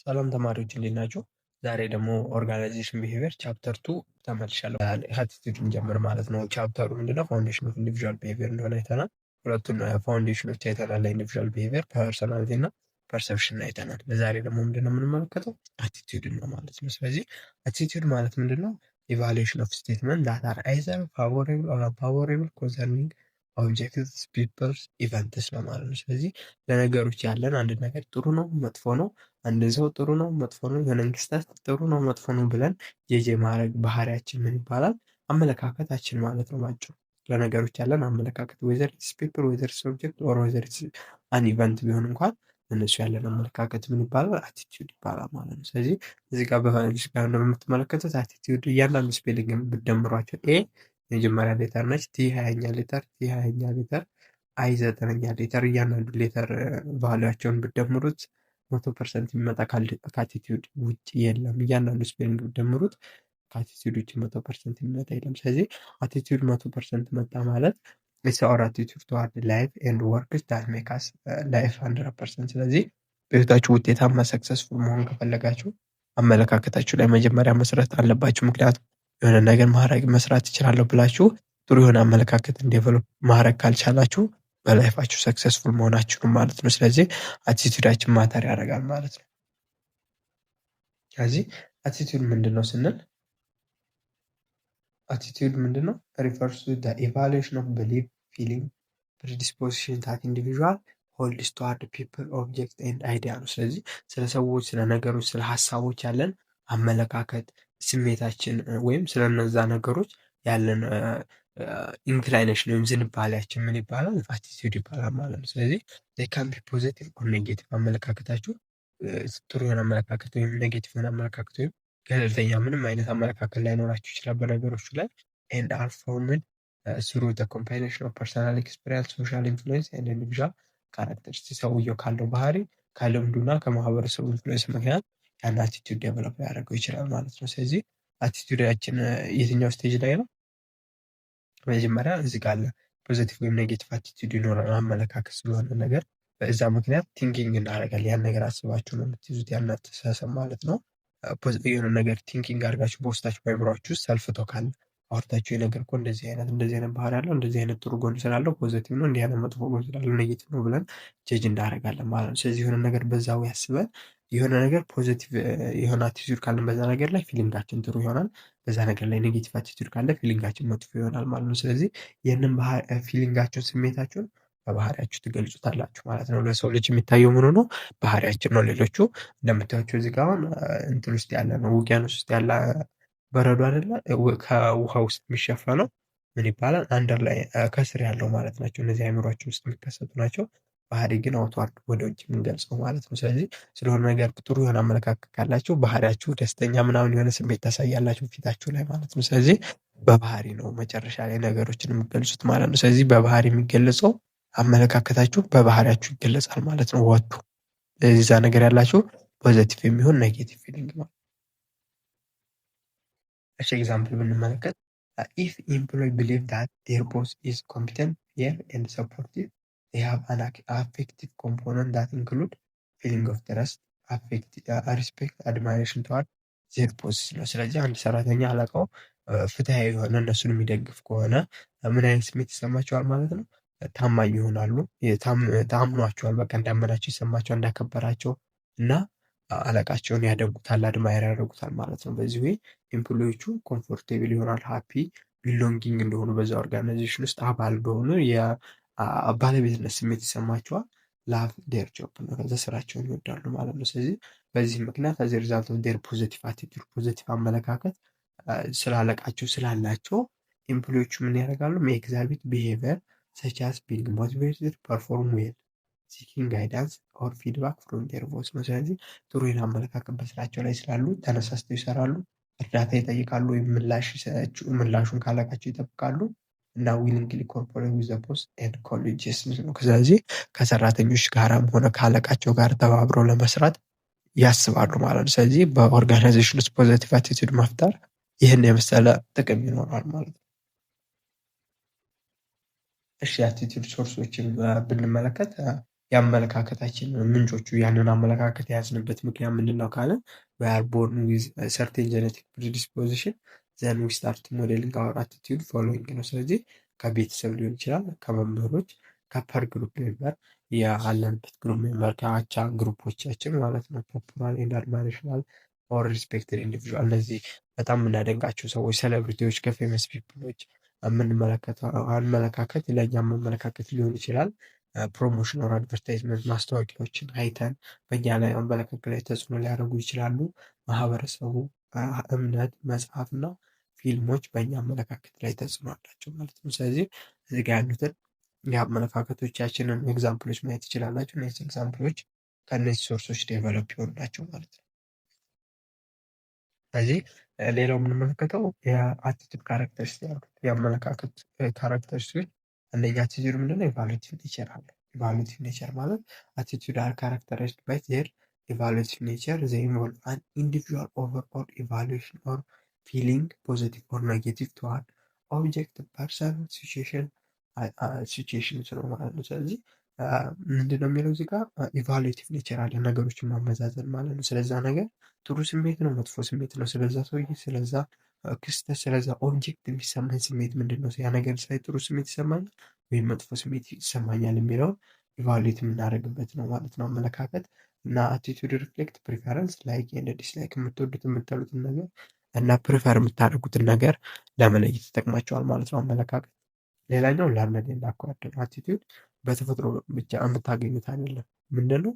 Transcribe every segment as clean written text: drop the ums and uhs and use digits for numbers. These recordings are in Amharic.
ሰላም ተማሪዎች እንዴት ናችሁ? ዛሬ ደግሞ ኦርጋናይዜሽን ቢሄቪየር ቻፕተር 2 ተመልሻለሁ። አቲቲዩድ እንጀምር ማለት ነው። ቻፕተሩ ምንድነው? ፋውንዴሽን ኦፍ ኢንዲቪዥዋል ቢሄቪየር እንደሆነ አይተናል። ሁለቱን ፋውንዴሽኖች አይተናል። ለኢንዲቪዥዋል ቢሄቪየር ፐርሰናሊቲ እና ፐርሰፕሽን አይተናል። በዛሬ ደግሞ ምንድነው የምንመለከተው? አቲቲዩድ ነው ማለት ነው። ስለዚህ አቲቲዩድ ማለት ምንድነው? ኢቫሉዌሽን ኦፍ ስቴትመንት ዳት አር አይዘር ፋቮሬብል ኦር አንፋቮሬብል ኮንሰርኒንግ ኦብጀክቲቭስ ፒፕልስ ኢቨንትስ ነው ማለት ነው። ስለዚህ ለነገሮች ያለን አንድ ነገር ጥሩ ነው መጥፎ ነው፣ አንድ ሰው ጥሩ ነው መጥፎ ነው፣ የሆነ ክስተት ጥሩ ነው መጥፎ ነው ብለን ጀጅ ማድረግ ባህሪያችን ምን ይባላል? አመለካከታችን ማለት ነው ባጭሩ። ለነገሮች ያለን አመለካከት ዌዘር ኢትስ ፒፕል ዌዘር ኢትስ ኦብጀክት ኦር ዌዘር ኢትስ አን ኢቨንት ቢሆን እንኳን እነሱ ያለን አመለካከት ምን ይባላል? አቲቲዩድ ይባላል ማለት ነው። ስለዚህ እዚህ ጋር በዚህ ጋር እንደምትመለከቱት አቲቲዩድ እያንዳንዱ ስፔሊንግ ብትደምሯቸው ኤ የመጀመሪያ ሌተር ነች፣ ቲ 20ኛ ሌተር፣ ቲ 20ኛ ሌተር፣ አይ 9ኛ ሌተር። እያንዳንዱ ሌተር ቫሉያቸውን ብትደምሩት 100% የሚመጣ ከአቲቲዩድ ውጭ የለም። እያንዳንዱ ስፔሊንግ ብትደምሩት ከአቲቲዩድ ውጭ 100% የሚመጣ የለም። ስለዚህ አቲቲዩድ 100% መጣ ማለት ኢትስ አወር አቲቲዩድ ቱዋርድ ላይፍ ኤንድ ወርክስ ዳት ሜክ አስ ላይፍ 100%። ስለዚህ በህይወታችሁ ውጤታማ ሰክሰስፉል መሆን ከፈለጋችሁ አመለካከታችሁ ላይ መጀመሪያ መስራት አለባችሁ። ምክንያቱም የሆነ ነገር መስራት እችላለሁ ብላችሁ ጥሩ የሆነ አመለካከትን ዴቨሎፕ ማድረግ ካልቻላችሁ በላይፋችሁ ሰክሰስፉል መሆናችሁን ማለት ነው። ስለዚህ አቲቲዩዳችን ማተር ያደርጋል ማለት ነው። ስለዚህ አቲቲዩድ ምንድነው ስንል አቲቲዩድ ምንድነው? ሪፈርስ ቱ ዘ ኢቫሉዌሽን ኦፍ ቢሊፍ ፊሊንግ ፕሪዲስፖዚሽን ዛት ኢንዲቪዥዋል ሆልድስ ቱዋርድ ፒፕል ኦብጀክት ኤንድ አይዲያ ነው። ስለዚህ ስለ ሰዎች፣ ስለ ነገሮች፣ ስለ ሀሳቦች ያለን አመለካከት ስሜታችን ወይም ስለነዛ ነገሮች ያለን ኢንክላይኔሽን ወይም ዝንባሌያችን ምን ይባላል? አቲቲዩድ ይባላል ማለት ነው። ስለዚህ they can be positive or negative አመለካከታችሁ ጥሩ የሆነ አመለካከት ወይም ኔጌቲቭ የሆነ አመለካከት ወይም ገለልተኛ ምንም አይነት አመለካከት ላይኖራችሁ ይችላል በነገሮቹ ላይ and are formed through the combination of personal experience, social influence and individual characteristics። ሰውየው ካለው ባህሪ ከልምዱና ከማህበረሰቡ ኢንፍሉዌንስ ምክንያት ያን አቲቲዩድ ዴቨሎፕ ያደርገው ይችላል ማለት ነው። ስለዚህ አቲቲዩዳችን የትኛው ስቴጅ ላይ ነው? መጀመሪያ እዚህ ጋር አለ ፖዚቲቭ ወይም ኔጌቲቭ አቲቲዩድ ይኖረናል። አመለካከት ስለሆነ ነገር በዛ ምክንያት ቲንኪንግ እናደርጋለን። ያን ነገር አስባችሁ ነው የምትይዙት ያን አስተሳሰብ ማለት ነው። የሆነ ነገር ቲንኪንግ አድርጋችሁ በውስጣችሁ በአእምሯችሁ ውስጥ ሰልፍቶ ካለ አውርታችሁ የነገር እኮ እንደዚህ አይነት ባህሪ ያለው እንደዚህ አይነት ጥሩ ጎን ስላለው ፖዚቲቭ ነው፣ እንዲህ አይነት መጥፎ ጎን ስላለው ኔጌቲቭ ነው ብለን ጀጅ እንዳደርጋለን ማለት ነው። ስለዚህ የሆነ ነገር በዛው ያስበን የሆነ ነገር ፖዚቲቭ የሆነ አቲቲዩድ ካለን በዛ ነገር ላይ ፊሊንጋችን ጥሩ ይሆናል። በዛ ነገር ላይ ኔጌቲቭ አቲቲዩድ ካለ ፊሊንጋችን መጥፎ ይሆናል ማለት ነው። ስለዚህ ይህንን ፊሊንጋችሁን ስሜታችሁን በባህሪያችሁ ትገልጹታላችሁ ማለት ነው። ለሰው ልጅ የሚታየው ምን ነው? ባህሪያችን ነው። ሌሎቹ እንደምታዩቸው እዚህ ጋር አሁን እንትን ውስጥ ያለ ነው፣ ውቅያኖስ ውስጥ ያለ በረዶ አይደለ? ከውሃ ውስጥ የሚሸፈነው ምን ይባላል? አንደር ላይ ከስር ያለው ማለት ናቸው። እነዚህ አእምሯችን ውስጥ የሚከሰቱ ናቸው። ባህሪ ግን አውትዋርድ ወደ ውጭ የምንገልጸው ማለት ነው። ስለዚህ ስለሆነ ነገር ጥሩ የሆነ አመለካከት ካላችሁ ባህሪያችሁ ደስተኛ ምናምን የሆነ ስሜት ታሳያላችሁ ፊታችሁ ላይ ማለት ነው። ስለዚህ በባህሪ ነው መጨረሻ ላይ ነገሮችን የሚገልጹት ማለት ነው። ስለዚህ በባህሪ የሚገለጸው አመለካከታችሁ በባህሪያችሁ ይገለጻል ማለት ነው። ወጡ እዛ ነገር ያላችሁ ፖዚቲቭ የሚሆን ኔጌቲቭ ፊሊንግ ማለት ነው። እሺ ኤግዛምፕል ብንመለከት if employee believe that their boss is competent, fair and supportive, they have an affective component that include feeling of trust, respect, admiration toward their boss ነው። ስለዚህ አንድ ሰራተኛ አለቃው ፍትሃዊ የሆነ እነሱን የሚደግፍ ከሆነ ምን አይነት ስሜት ይሰማቸዋል ማለት ነው? ታማኝ ይሆናሉ። ታምኗቸዋል፣ በቃ እንዳመናቸው ይሰማቸዋል፣ እንዳከበራቸው እና አለቃቸውን ያደንቁታል፣ አድማየር ያደርጉታል ማለት ነው። በዚህ ወይ ኤምፕሎዮቹ ኮምፎርቴብል ይሆናል፣ ሃፒ ቢሎንጊንግ እንደሆኑ በዛ ኦርጋናይዜሽን ውስጥ አባል እንደሆኑ የባለቤትነት ስሜት ይሰማቸዋል። ላቭ ዴር ጆብ ነው፣ ከዛ ስራቸውን ይወዳሉ ማለት ነው። ስለዚህ በዚህ ምክንያት አዚ ሪዛልት ኦፍ ዴር ፖዚቲቭ አቲቲዩድ ፖዚቲቭ አመለካከት ስላለቃቸው ስላላቸው ኤምፕሎዮቹ ምን ያደርጋሉ? ሜክ ዘ ሀቢት ቢሄቪየር such as being motivated, perform well, seeking guidance or feedback from their boss ነው። ስለዚህ ጥሩ የሆነ አመለካከት በስራቸው ላይ ስላሉ ተነሳስተው ይሰራሉ፣ እርዳታ ይጠይቃሉ፣ ወይም ምላሹን ካለቃቸው ይጠብቃሉ እና ዊሊንግሊ ኮርፖሬት ዊዝ ዘ ቦስ ኤንድ ኮሊጅስ ነው። ስለዚህ ከሰራተኞች ጋርም ሆነ ካለቃቸው ጋር ተባብረው ለመስራት ያስባሉ ማለት ነው። ስለዚህ በኦርጋናይዜሽን ውስጥ ፖዚቲቭ አቲቲዩድ መፍጠር ይህን የመሰለ ጥቅም ይኖራል ማለት ነው። እሺ አቲቲዩድ ሶርሶችን ብንመለከት የአመለካከታችን ምንጮቹ ያንን አመለካከት የያዝንበት ምክንያት ምንድን ነው ካለ we are born with a certain genetic predisposition then we start modeling our attitude following ነው። ስለዚህ ከቤተሰብ ሊሆን ይችላል፣ ከመምህሮች፣ ከፐር ግሩፕ ሜምበር፣ ያለንበት ግሩፕ ሜምበር፣ ከአቻ ግሩፖቻችን ማለት ነው። ፖፑላር ኤንድ አድማሬሽናል ኦር ሪስፔክትድ ኢንዲቪዥዋል እነዚህ በጣም የምናደንቃቸው ሰዎች፣ ሴሌብሪቲዎች፣ ከፌመስ ፒፕሎች የምንመለከተው አመለካከት ለእኛም አመለካከት ሊሆን ይችላል። ፕሮሞሽን ኦር አድቨርታይዝመንት ማስታወቂያዎችን አይተን በእኛ ላይ አመለካከት ላይ ተጽዕኖ ሊያደርጉ ይችላሉ። ማህበረሰቡ፣ እምነት፣ መጽሐፍ እና ፊልሞች በእኛ አመለካከት ላይ ተጽዕኖ አላቸው ማለት ነው። ስለዚህ እዚህ ጋር ያሉትን የአመለካከቶቻችንን ኤግዛምፕሎች ማየት ይችላላችሁ። እነዚህ ኤግዛምፕሎች ከእነዚህ ሶርሶች ዴቨሎፕ የሆኑ ናቸው ማለት ነው። ስለዚህ ሌላው የምንመለከተው የአቲቱድ ካራክተሪስቲክ ያሉት የአመለካከት ካራክተሪስቲክ አንደኛ አቲቱድ ምንድነው? ኢቫሉዌቲቭ ኔቸር አለ። ኢቫሉዌቲቭ ኔቸር ማለት አቲቱድ አር ካራክተራይዝድ ባይ ዜር ኢቫሉዌቲቭ ኔቸር ዘ ኢንቮልቭ አን ኢንዲቪጁዋል ኦቨርኦል ኢቫሉዌሽን ኦር ፊሊንግ ፖዚቲቭ ኦር ኔጌቲቭ ቱዋርድ ኦብጀክት ፐርሰን ሲቹዌሽን ነው ማለት ነው። ስለዚህ ምንድነው የሚለው እዚህ ጋር ኢቫሉዌቲቭ ኔቸር አለ፣ ነገሮችን ማመዛዘን ማለት ነው። ስለዛ ነገር ጥሩ ስሜት ነው፣ መጥፎ ስሜት ነው፣ ስለዛ ሰውዬ፣ ስለዛ ክስተት፣ ስለዛ ኦብጀክት የሚሰማኝ ስሜት ምንድን ነው? ያ ነገር ሳይ ጥሩ ስሜት ይሰማኛል ወይም መጥፎ ስሜት ይሰማኛል የሚለውን ኢቫሉዌት የምናደርግበት ነው ማለት ነው አመለካከት። እና አቲቱድ ሪፍሌክት ፕሪፈረንስ ላይክ ኤንድ ዲስላይክ የምትወዱት የምትጠሉትን ነገር እና ፕሪፈር የምታደርጉትን ነገር ለመለየት ይጠቅማቸዋል ማለት ነው አመለካከት። ሌላኛው ለርነድ ኤንድ አኳርድ ነው። አቲቱድ በተፈጥሮ ብቻ የምታገኙት አይደለም። ምንድነው?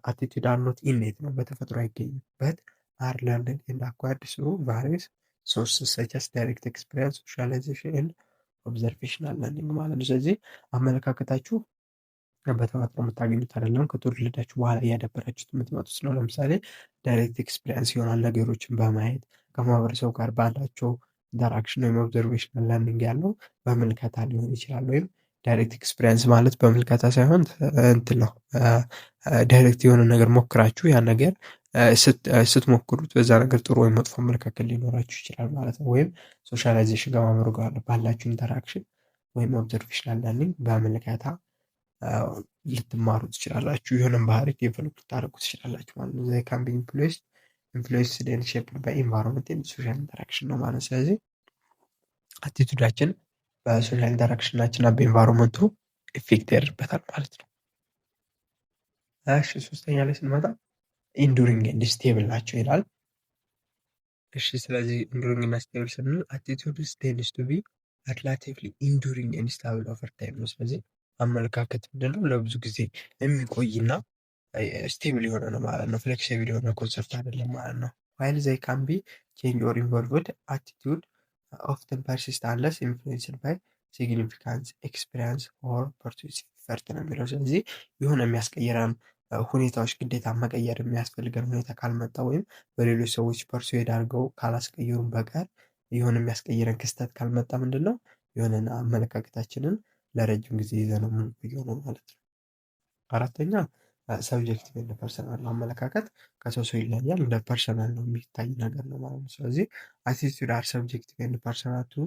አቲቱድ አር ኖት ኢኔት ነው፣ በተፈጥሮ አይገኝም። በት አር ለርነድ ኤንድ አኳርድ ስሩ ቫሪየስ ሶርስስ ሰች አስ ዳይሬክት ኤክስፒሪየንስ፣ ሶሻላይዜሽን ኤንድ ኦብዘርቬሽናል ለርኒንግ ማለት ነው። ስለዚህ አመለካከታችሁ በተፈጥሮ የምታገኙት አይደለም፣ ከተወለዳችሁ በኋላ እያዳበራችሁት የምትመጡት ነው። ለምሳሌ ዳይሬክት ኤክስፒሪየንስ ይሆናል ነገሮችን በማየት ከማህበረሰቡ ጋር ባላቸው ኢንተራክሽን ወይም ኦብዘርቬሽናል ለርኒንግ ያለው በምልከታ ሊሆን ይችላል። ወይም ዳይሬክት ኤክስፒሪየንስ ማለት በምልከታ ሳይሆን እንትን ነው። ዳይሬክት የሆነ ነገር ሞክራችሁ ያ ነገር ስትሞክሩት በዛ ነገር ጥሩ ወይም መጥፎ አመለካከት ሊኖራችሁ ይችላል ማለት ነው። ወይም ሶሻላይዜሽን ከማህበሩ ጋር ባላችሁ ኢንተራክሽን ወይም ኦብዘርቬሽናል ለርኒንግ በምልከታ ልትማሩ ትችላላችሁ። የሆነም ባህሪ ዴቨሎፕ ልታደርጉ ትችላላችሁ ማለት ነው። ዘይ ካን ቢ ኢንፍሉዌንስድ ኤንድ ሼፕድ ባይ ኢንቫይሮንመንት ኤንድ ሶሻል ኢንተራክሽን ነው ማለት። ስለዚህ አቲቱዳችን በሶሻል ኢንተራክሽናችን እና በኢንቫይሮንመንቱ ኢፌክት ያደርግበታል ማለት ነው። እሺ ሶስተኛ ላይ ስንመጣ ኢንዱሪንግ ኤንድ ስቴብል ናቸው ይላል። እሺ ስለዚህ ኢንዱሪንግ እና ስቴብል ስንል አቲቱድ ቴንድስ ቱ ቢ ሪላቲቭሊ ኢንዱሪንግ ኤንድ ስታብል ኦቨር ታይም ነው። ስለዚህ አመለካከት ምንድነው? ለብዙ ጊዜ የሚቆይና ስቴብል የሆነ ነው ማለት ነው። ፍሌክሲብል የሆነ ኮንሰፕት አይደለም ማለት ነው። ዋይል ዘይ ካን ቢ ቼንጅ ኦር ኢንቮልቭድ አቲቱድ ኦፍተን ፐርሲስት አንለስ ኢንፍሉዌንስድ ባይ ሲግኒፊካንስ ኤክስፒሪየንስ ኦር ፐርሱሲቭ ኤፈርት ነው የሚለው። ስለዚህ የሆነ የሚያስቀይረን ሁኔታዎች ግዴታ መቀየር የሚያስፈልገን ሁኔታ ካልመጣ ወይም በሌሎች ሰዎች ፐርሱዌድ አድርገው ካላስቀየሩን በቀር የሆነ የሚያስቀይረን ክስተት ካልመጣ ምንድን ነው የሆነን አመለካከታችንን ለረጅም ጊዜ ይዘነው የምንቆየው ነው ማለት ነው። አራተኛ ሰብጀክቲቭ ኤንድ ፐርሰናል ነው። አመለካከት ከሰው ሰው ይለያል፣ እንደ ፐርሰናል ነው የሚታይ ነገር ነው ማለት ነው። ስለዚህ አቲቱድ አር ሰብጀክቲቭ ኤንድ ፐርሰናል ቱ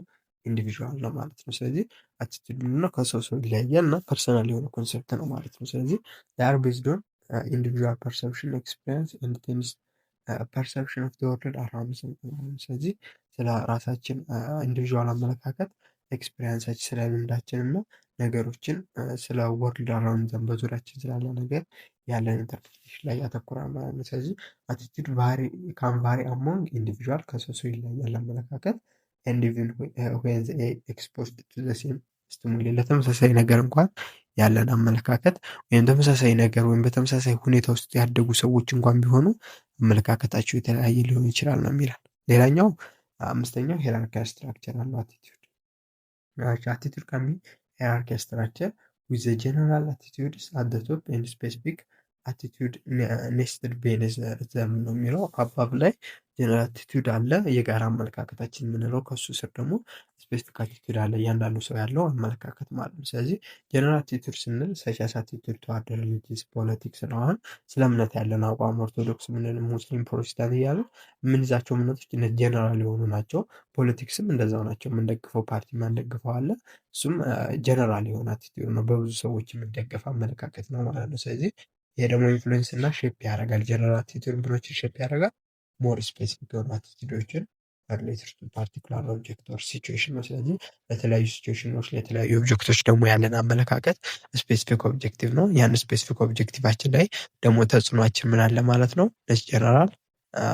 ኢንዲቪዥዋል ነው ማለት ነው። ስለዚህ አቲቱድ ምንድነው? ከሰው ሰው ይለያያል እና ፐርሰናል የሆነ ኮንሰፕት ነው ማለት ነው። ስለዚህ ዳር ቤዝድ ኦን ኢንዲቪዥዋል ፐርሰፕሽን ኤክስፒሪየንስ ኤንድ ቴንስ ፐርሰፕሽን ኦፍ ዘ ወርልድ አራውንድ። ስለዚህ ስለ ራሳችን ኢንዲቪዥዋል አመለካከት ኤክስፒሪየንሳችን ስለ ልምዳችን እና ነገሮችን ስለ ወርልድ አራውንድ ዘን በዙሪያችን ስላለ ነገር ያለን ኢንተርፕሬቴሽን ላይ ያተኩራል ማለት ነው። ስለዚህ አቲቱድ ካን ቫሪ አሞንግ ኢንዲቪዥዋል ከሰው ሰው ይለያል አመለካከት ኤንድ ኢቭን ዌን ዘይ ኤክስፖዝድ ቱ ዘ ሴም ስቲሙሊ ለተመሳሳይ ነገር እንኳን ያለን አመለካከት ወይም ተመሳሳይ ነገር ወይም በተመሳሳይ ሁኔታ ውስጥ ያደጉ ሰዎች እንኳን ቢሆኑ አመለካከታቸው የተለያየ ሊሆን ይችላል ነው የሚላል። ሌላኛው አምስተኛው ሄራርኪያል ስትራክቸር አለው አቲቱድ። አቲቱድ ካን ቢ ሄራርኪያል ስትራክቸር ዊዝ ዘ ጀነራል አቲቱድስ አት ዘ ቶፕ ኤንድ ስፔሲፊክ አቲቲዩድ ኔስትድ ቤኒዝም ነው የሚለው አባብ ላይ ጀነራል አቲቲዩድ አለ፣ የጋራ አመለካከታችን የምንለው ከሱ ስር ደግሞ ስፔሲፊክ አቲቲዩድ አለ፣ እያንዳንዱ ሰው ያለው አመለካከት ማለት ነው። ስለዚህ ጀነራል አቲቲዩድ ስንል ሰቻስ አቲቲዩድ ተዋርድ ሪሊጂየስ ፖለቲክስ ነው። አሁን ስለ እምነት ያለን አቋም ኦርቶዶክስ ምንል፣ ሙስሊም፣ ፕሮቴስታንት እያለን የምንይዛቸው እምነቶች እነዚህ ጀነራል የሆኑ ናቸው። ፖለቲክስም እንደዛው ናቸው። የምንደግፈው ፓርቲ ማንደግፈው አለ። እሱም ጀነራል የሆነ አቲቲዩድ ነው፣ በብዙ ሰዎች የሚደገፍ አመለካከት ነው ማለት ነው። ስለዚህ ይሄ ደግሞ ኢንፍሉዌንስ እና ሼፕ ያደርጋል። ጀነራል አቲቲዩድ ብሎችን ሼፕ ያደርጋል። ሞር ስፔሲፊክ የሆኑ አቲቲዩዶችን ሪሌትድ ቱ ፓርቲኩላር ኦብጀክት ኦር ሲቹዌሽን ነው። ስለዚህ ለተለያዩ ሲቹዌሽኖች ለተለያዩ ኦብጀክቶች ደግሞ ያለን አመለካከት ስፔሲፊክ ኦብጀክቲቭ ነው። ያን ስፔሲፊክ ኦብጀክቲቫችን ላይ ደግሞ ተጽዕኖችን ምን አለ ማለት ነው። እነዚህ ጀነራል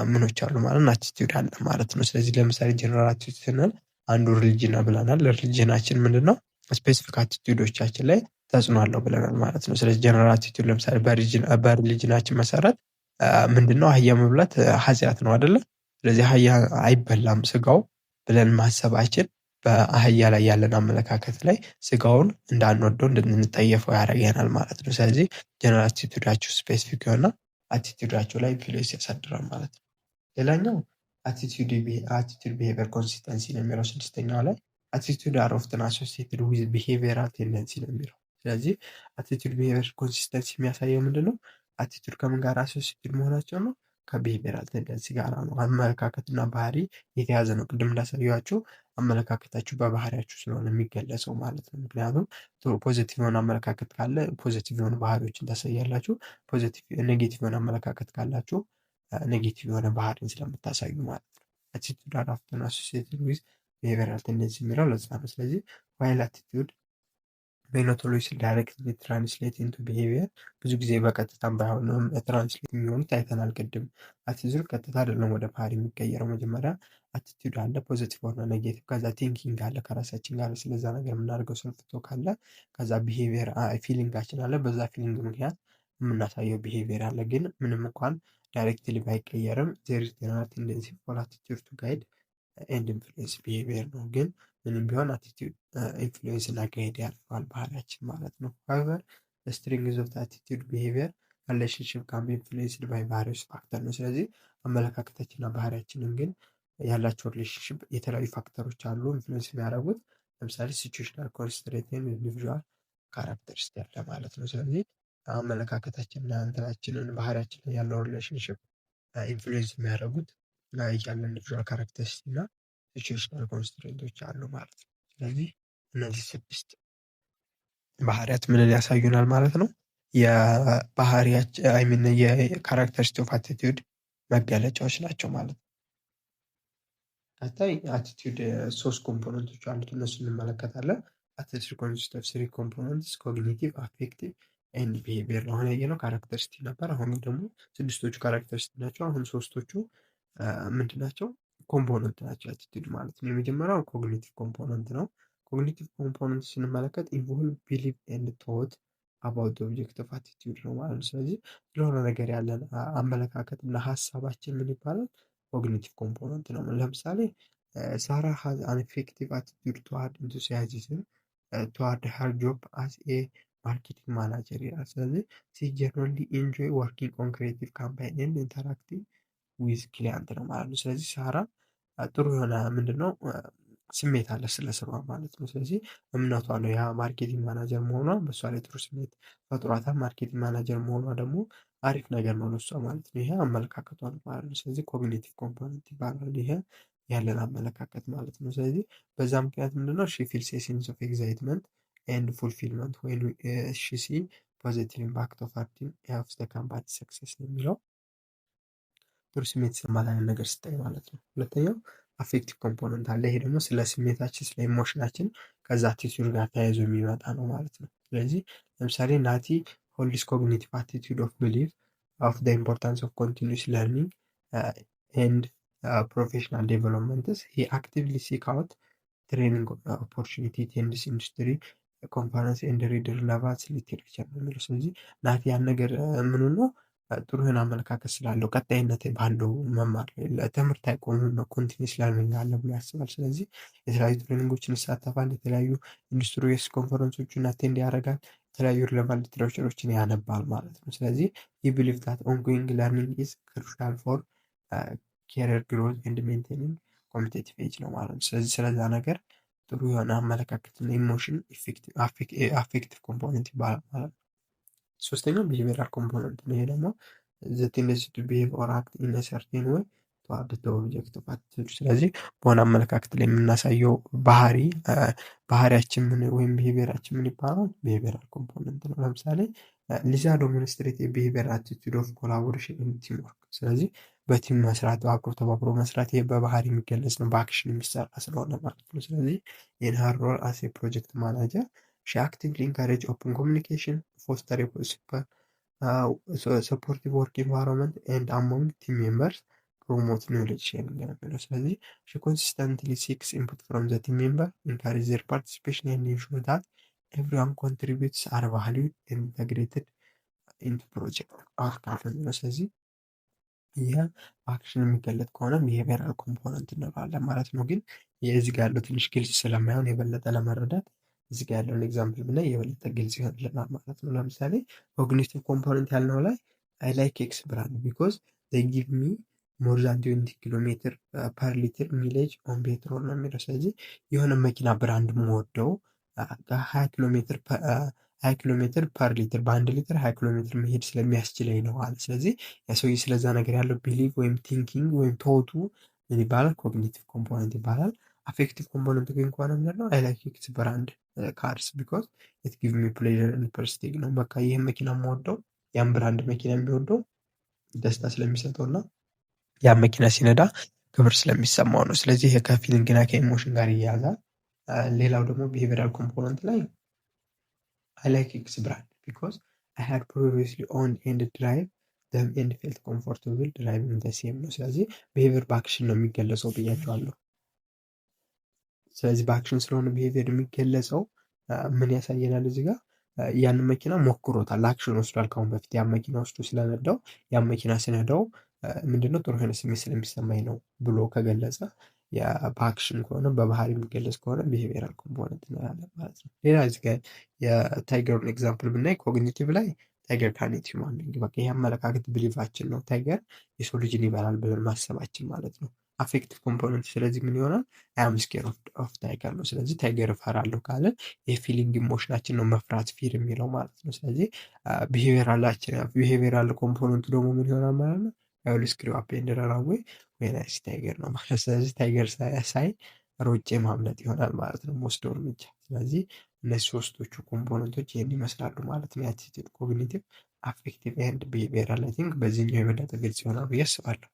ምኖች አሉ ማለት ነው፣ አቲቲዩድ አለ ማለት ነው። ስለዚህ ለምሳሌ ጀነራል አቲቲዩድ ስንል አንዱ ሪሊጅን ብለናል። ሪሊጅናችን ምንድን ነው? ስፔሲፊክ አቲቲዩዶቻችን ላይ ተጽዕኖ አለው ብለናል ማለት ነው። ስለዚህ ጀነራል አቲቲዩድ ለምሳሌ በሪሊጅናችን መሰረት ምንድነው አህያ መብላት ኃጢአት ነው አይደለ? ስለዚህ አህያ አይበላም ስጋው ብለን ማሰባችን በአህያ ላይ ያለን አመለካከት ላይ ስጋውን እንዳንወደው እንድንጠየፈው ያደርገናል ማለት ነው። ስለዚህ ጀነራል አቲቲዩዳችሁ ስፔሲፊክ የሆነ አቲቲዩዳችሁ ላይ ኢንፍሉዌንስ ያሳድራል ማለት ነው። ሌላኛው አቲቲዩድ ቢሄቪየር ኮንሲስተንሲ ነው የሚለው ስድስተኛው ላይ አቲቲዩድ አር ኦፍተን አሶሲየትድ ዊዝ ቢሄቪየራል ቴንደንሲ ነው የሚለው። ስለዚህ አቲቲዩድ ቢሄቪየር ኮንሲስተንሲ የሚያሳየው ምንድን ነው? አቲቲዩድ ከምን ጋር አሶሲየትድ መሆናቸው ነው? ከቢሄቪየራል ቴንደንሲ ጋር ነው። አመለካከትና ባህሪ የተያዘ ነው። ቅድም እንዳሳየኋችሁ አመለካከታችሁ በባህሪያችሁ ስለሆነ የሚገለጸው ማለት ነው። ምክንያቱም ፖዚቲቭ የሆነ አመለካከት ካለ ፖዚቲቭ የሆኑ ባህሪዎችን ታሳያላችሁ። ኔጌቲቭ የሆነ አመለካከት ካላችሁ ኔጌቲቭ የሆነ ባህሪን ስለምታሳዩ ማለት ነው። አቲቲዩድ አር ኦፍተን አሶሲየትድ ዊዝ ቢሄቪየራል ቴንደንሲ የሚለው ለዛ ነው። ስለዚህ ዋይል አቲቲዩድ may not always directly translate into behavior ብዙ ጊዜ በቀጥታም ባይሆንም ትራንስሌት የሚሆኑት አይተናል ቅድም። አቲቲዩድ ቀጥታ አይደለም ወደ ባህሪ የሚቀየረው። መጀመሪያ አቲቲዩድ አለ፣ ፖዚቲቭ ሆነ ኔጌቲቭ፣ ከዛ ቲንኪንግ አለ፣ ከራሳችን ጋር ስለዛ ነገር የምናደርገው ሰልፍ ቶክ አለ፣ ከዛ ቢሄቪየር ፊሊንጋችን አለ፣ በዛ ፊሊንግ ምክንያት የምናሳየው ቢሄቪየር አለ። ግን ምንም እንኳን ዳይሬክትሊ ባይቀየርም there is general tendency for attitude to guide and influence behavior ነው። ግን ምንም ቢሆን አቲቲዩድ ኢንፍሉዌንስ እና ጋይድ ያደርገዋል ባህሪያችን ማለት ነው። however the strength of the attitude behavior relationship can be influenced by various factors ነው። ስለዚህ አመለካከታችንና ባህሪያችንን ግን ያላቸው ሪሌሽንሽፕ የተለያዩ ፋክተሮች አሉ ኢንፍሉዌንስ የሚያደርጉት። ለምሳሌ ሲቹዌሽናል ኮንስትሬንት፣ ኢንዲቪዥዋል ካራክተሪስቲክ ያለ ማለት ነው። ስለዚህ አመለካከታችንና እንትናችንን ባህሪያችን ላይ ያለው ሪሌሽንሽፕ ኢንፍሉዌንስ የሚያደርጉት ያለን ኢንዲቪዥዋል ካራክተሪስቲክ እና ሲቹዌሽናል ኮንስትሬንቶች አሉ ማለት ነው። ስለዚህ እነዚህ 6 ባህሪያት ምንን ያሳዩናል ማለት ነው? የባህሪያችን የካራክተሪስቲክ ኦፍ አቲቲዩድ መገለጫዎች ናቸው ማለት ነው። ቀጣይ አቲቲዩድ 3 ኮምፖነንቶች አሉት፣ እነሱ እንመለከታለን። አቲቲዩድ ኮንሲስት ኦፍ 3 ኮምፖነንትስ ኮግኒቲቭ፣ አፌክቲቭ ኤንድ ቢሄቪየር ነው። አሁን ያየነው ካራክተሪስቲክ ነበር። አሁን ደግሞ 6ቶቹ ካራክተሪስቲክ ናቸው። አሁን 3ቶቹ ምንድን ናቸው? ኮምፖነንት ናቸው አቲቲዩድ ማለት ነው። የመጀመሪያው ኮግኒቲቭ ኮምፖነንት ነው። ኮግኒቲቭ ኮምፖነንት ስንመለከት ኢንቮልቭ ቢሊቭ ኤንድ ቶት አባውት ኦብጀክት ኦፍ አቲቲዩድ ነው ማለት ነው። ስለዚህ ስለሆነ ነገር ያለን አመለካከት እና ሀሳባችን ምን ይባላል? ኮግኒቲቭ ኮምፖነንት ነው። ለምሳሌ ሳራ ሃዝ አን ኢፌክቲቭ አቲቲዩድ ቱዋርድ ኢንቱሲያዝም ቱዋርድ ሄር ጆብ አስ ኤ ማርኬቲንግ ማናጀር ይላል። ስለዚህ ሲ ጀነራሊ ኢንጆይ ወርኪንግ ኦን ክሬቲቭ ካምፓኒ ኤንድ ኢንተራክቲንግ ዊዝ ክሊያንት ነው ማለት ነው። ስለዚህ ሳራ ጥሩ የሆነ ምንድነው ስሜት አለ ስለ ስራዋ ማለት ነው። ስለዚህ እምነቷ ነው ያ ማርኬቲንግ ማናጀር መሆኗ በእሷ ላይ ጥሩ ስሜት ፈጥሯታል። ማርኬቲንግ ማናጀር መሆኗ ደግሞ አሪፍ ነገር ነው ለእሷ ማለት ነው። ይሄ አመለካከቷ ነው ማለት ነው። ስለዚህ ኮግኒቲቭ ኮምፖነንት ይባላል። ይሄ ያለን አመለካከት ማለት ነው። ስለዚህ በዛ ምክንያት ምንድነው ሺ ፊልስ ኤ ሴንስ ኦፍ ኤግዛይትመንት ኤንድ ፉልፊልመንት ዌን ሺ ሲ ፖዚቲቭ ኢምፓክት ኦፍ አክቲንግ ሄልፕስ ዘ ካምፓኒ ሰክሰስ ነው የሚለው ጥሩ ስሜት ይሰማታል ነገር ስታይ ማለት ነው። ሁለተኛው አፌክቲቭ ኮምፖነንት አለ። ይሄ ደግሞ ስለ ስሜታችን ስለ ኢሞሽናችን ከዛ አቲቲዩድ ጋር ተያይዞ የሚመጣ ነው ማለት ነው። ስለዚህ ለምሳሌ ናቲ ሆልድስ ኮግኒቲቭ አቲቲዩድ ኦፍ ቢሊቭ ኦፍ ዘ ኢምፖርታንስ ኦፍ ኮንቲኒዩስ ለርኒንግ ኤንድ ፕሮፌሽናል ዴቨሎፕመንትስ ሂ አክቲቭሊ ሲክ አውት ትሬኒንግ ኦፖርቹኒቲ ቴንድስ ኢንዱስትሪ ኮንፈረንስ ኤንድ ሪድ ሪሌቫንት ሊትሬቸር ነው የሚለው። ስለዚህ ናቲ ያን ነገር ምኑ ነው ጥሩ የሆነ አመለካከት ስላለው ቀጣይነት ባለው መማር ትምህርት አይቆምም ነው ኮንቲኒስ ለርኒንግ አለ ብሎ ያስባል። ስለዚህ የተለያዩ ትሬኒንጎችን ይሳተፋል፣ የተለያዩ ኢንዱስትሪ ኮንፈረንሶችን አቴንድ ያደርጋል፣ የተለያዩ ሪሌቫንት ሊትሬቸሮችን ያነባል ማለት ነው። ስለዚህ ሂ ቢሊቭ ዛት ኦንጎይንግ ለርኒንግ ኢዝ ክሩሻል ፎር ኬሪየር ግሮዝ ኤንድ ሜንቴኒንግ ኮምፒቴቲቭ ኤጅ ነው ማለት ነው። ስለዚህ ስለዛ ነገር ጥሩ የሆነ አመለካከትና ኢሞሽን አፌክቲቭ ኮምፖነንት ይባላል ማለት ነው። ሶስተኛው ቢሄቪየራል ኮምፖነንት ነው። ይሄ ደግሞ ዘ ቴንደንሲ ቱ ቢሄቭ ኦር አክት ኢን ኤ ሰርቴን ወይ ተዋርድ ዘ ኦብጀክት ኦፍ አቲቲዩድ። ስለዚህ በሆነ አመለካከት ላይ የምናሳየው ባህሪያችን ምን ወይም ቢሄቪየራችን ምን ይባላል? ቢሄቪየራል ኮምፖነንት ነው። ለምሳሌ ሊዛ ዶሚኒስትሬት የቢሄቪየር አቲቲዩድ ኦፍ ኮላቦሬሽን ኢን ቲም ወርክ። ስለዚህ በቲም መስራት አብሮ ተባብሮ መስራት ይሄ በባህሪ የሚገለጽ ነው፣ በአክሽን የሚሰራ ስለሆነ ማለት ነው። ስለዚህ ኢን ሄር ሮል አስ ኤ ፕሮጀክት ማናጀር ሺ አክቲቭሊ ኢንካሬጅ ኦፕን ኮሚኒኬሽን ፎስተር ሰፖርቲቭ ወርክ ኢንቫይሮንመንት ኤንድ አሞንግ ቲም ሜምበርስ ፕሮሞት ኖሌጅ ሼሪንግ ነው የሚለው። ስለዚህ ሺ ኮንሲስተንትሊ ሲክስ ኢንፑት ፍሮም ዘ ቲም ሜምበር ኢንካሬጅ ዜር ፓርቲሲፔሽን ኤንድ ኢንሹር ዛት ኤቭሪዋን ኮንትሪቢዩትስ አር ቫሉድ ኤንድ ኢንተግሬትድ ኢንቱ ፕሮጀክት አውትካም ነው። ስለዚህ ይህ በአክሽን የሚገለጥ ከሆነ ቢሄቪየራል ኮምፖነንት እንለዋለን ማለት ነው። ግን የዚህ ጋር ያለው ትንሽ ግልጽ ስለማይሆን የበለጠ ለመረዳት እዚህ ጋር ያለውን ኤግዛምፕል ብናይ የበለጠ ግልጽ ይሆንልናል ማለት ነው። ለምሳሌ ኮግኒቲቭ ኮምፖነንት ያልነው ላይ አይ ላይክ ኤክስ ብራንድ ቢኮዝ ዘይ ጊቭ ሚ ሞር ዛን 20 ኪሎ ሜትር ፐር ሊትር ሚሌጅ ኦን ፔትሮል ነው የሚለው። ስለዚህ የሆነ መኪና ብራንድ የምወደው 20 ኪሎ ሜትር ፐር ሊትር በአንድ ሊትር 20 ኪሎ ሜትር መሄድ ስለሚያስችለኝ ነው አለ። ስለዚህ የሰውዬ ስለዛ ነገር ያለው ቢሊቭ ወይም ቲንኪንግ ወይም ቶቱ ምን ይባላል? ኮግኒቲቭ ኮምፖነንት ይባላል። አፌክቲቭ ኮምፖነንት ግን ከሆነ ምንድን ነው? አይ ላይክ ኤክስ ብራንድ ካርስ ቢኮዝ ኢት ጊቭ ሚ ፕሌዠር ኤንድ ፕሬስቲጅ ነው። በቃ ይህን መኪና የምወደው ያን ብራንድ መኪና የሚወደው ደስታ ስለሚሰጠው እና ያን መኪና ሲነዳ ክብር ስለሚሰማው ነው። ስለዚህ ይሄ ከፊሊንግና ከኢሞሽን ጋር ይያዛል። ሌላው ደግሞ ቢሄቪየራል ኮምፖነንት ላይ አይ ላይክ ኤክስ ብራንድ ቢኮዝ አይ ሃድ ፕሪቪየስሊ ኦwned ኤንድ ድራይቭ them and felt comfortable driving the same ነው። ስለዚህ ቢሄቪየር በአክሽን ነው የሚገለጸው ብያቸዋለሁ። ስለዚህ በአክሽን ስለሆነ ቢሄቪየር የሚገለጸው ምን ያሳየናል? እዚህ ጋር ያንን መኪና ሞክሮታል፣ አክሽን ወስዷል። ከአሁን በፊት ያን መኪና ወስዶ ስለነዳው ያን መኪና ስነዳው ምንድነው ጥሩ የሆነ ስሜት ስለሚሰማኝ ነው ብሎ ከገለጸ በአክሽን ከሆነ በባህሪ የሚገለጽ ከሆነ ቢሄቪየራል ኮምፖነንት እንላለን ማለት ነው። ሌላ እዚህ ጋር የታይገሩን ኤግዛምፕል ብናይ ኮግኒቲቭ ላይ ታይገር ካን ኢት ሂውማን ቢንግ፣ በቃ ይህ አመለካከት ብሊቫችን ነው። ታይገር የሰው ልጅን ይበላል ብለን ማሰባችን ማለት ነው። አፌክቲቭ ኮምፖነንት ስለዚህ ምን ይሆናል? አይ አም ስኬር ኦፍ ታይገር ነው። ስለዚህ ታይገር እፈራለሁ ካለን የፊሊንግ ኢሞሽናችን ነው መፍራት ፊር የሚለው ማለት ነው። ስለዚህ ቢሄቪየራል ኮምፖነንቱ ደግሞ ምን ይሆናል ማለት ነው? አይ ዊል ስክሪው አፕ ኤንድ ረን አዌይ ዌን አይ ሲ ታይገር ነው ማለት። ስለዚህ ታይገር ሳይ ሮጬ ማምለጥ ይሆናል ማለት ነው የምወስደው እርምጃ። ስለዚህ እነዚህ ሶስቶቹ ኮምፖነንቶች ይህን ይመስላሉ ማለት ነው። የአቲቲዩድ፣ ኮግኒቲቭ፣ አፌክቲቭ ኤንድ ቢሄቪየራል። አይ ቲንክ በዚህኛው የበለጠ ግልጽ ይሆናል ብዬ አስባለሁ።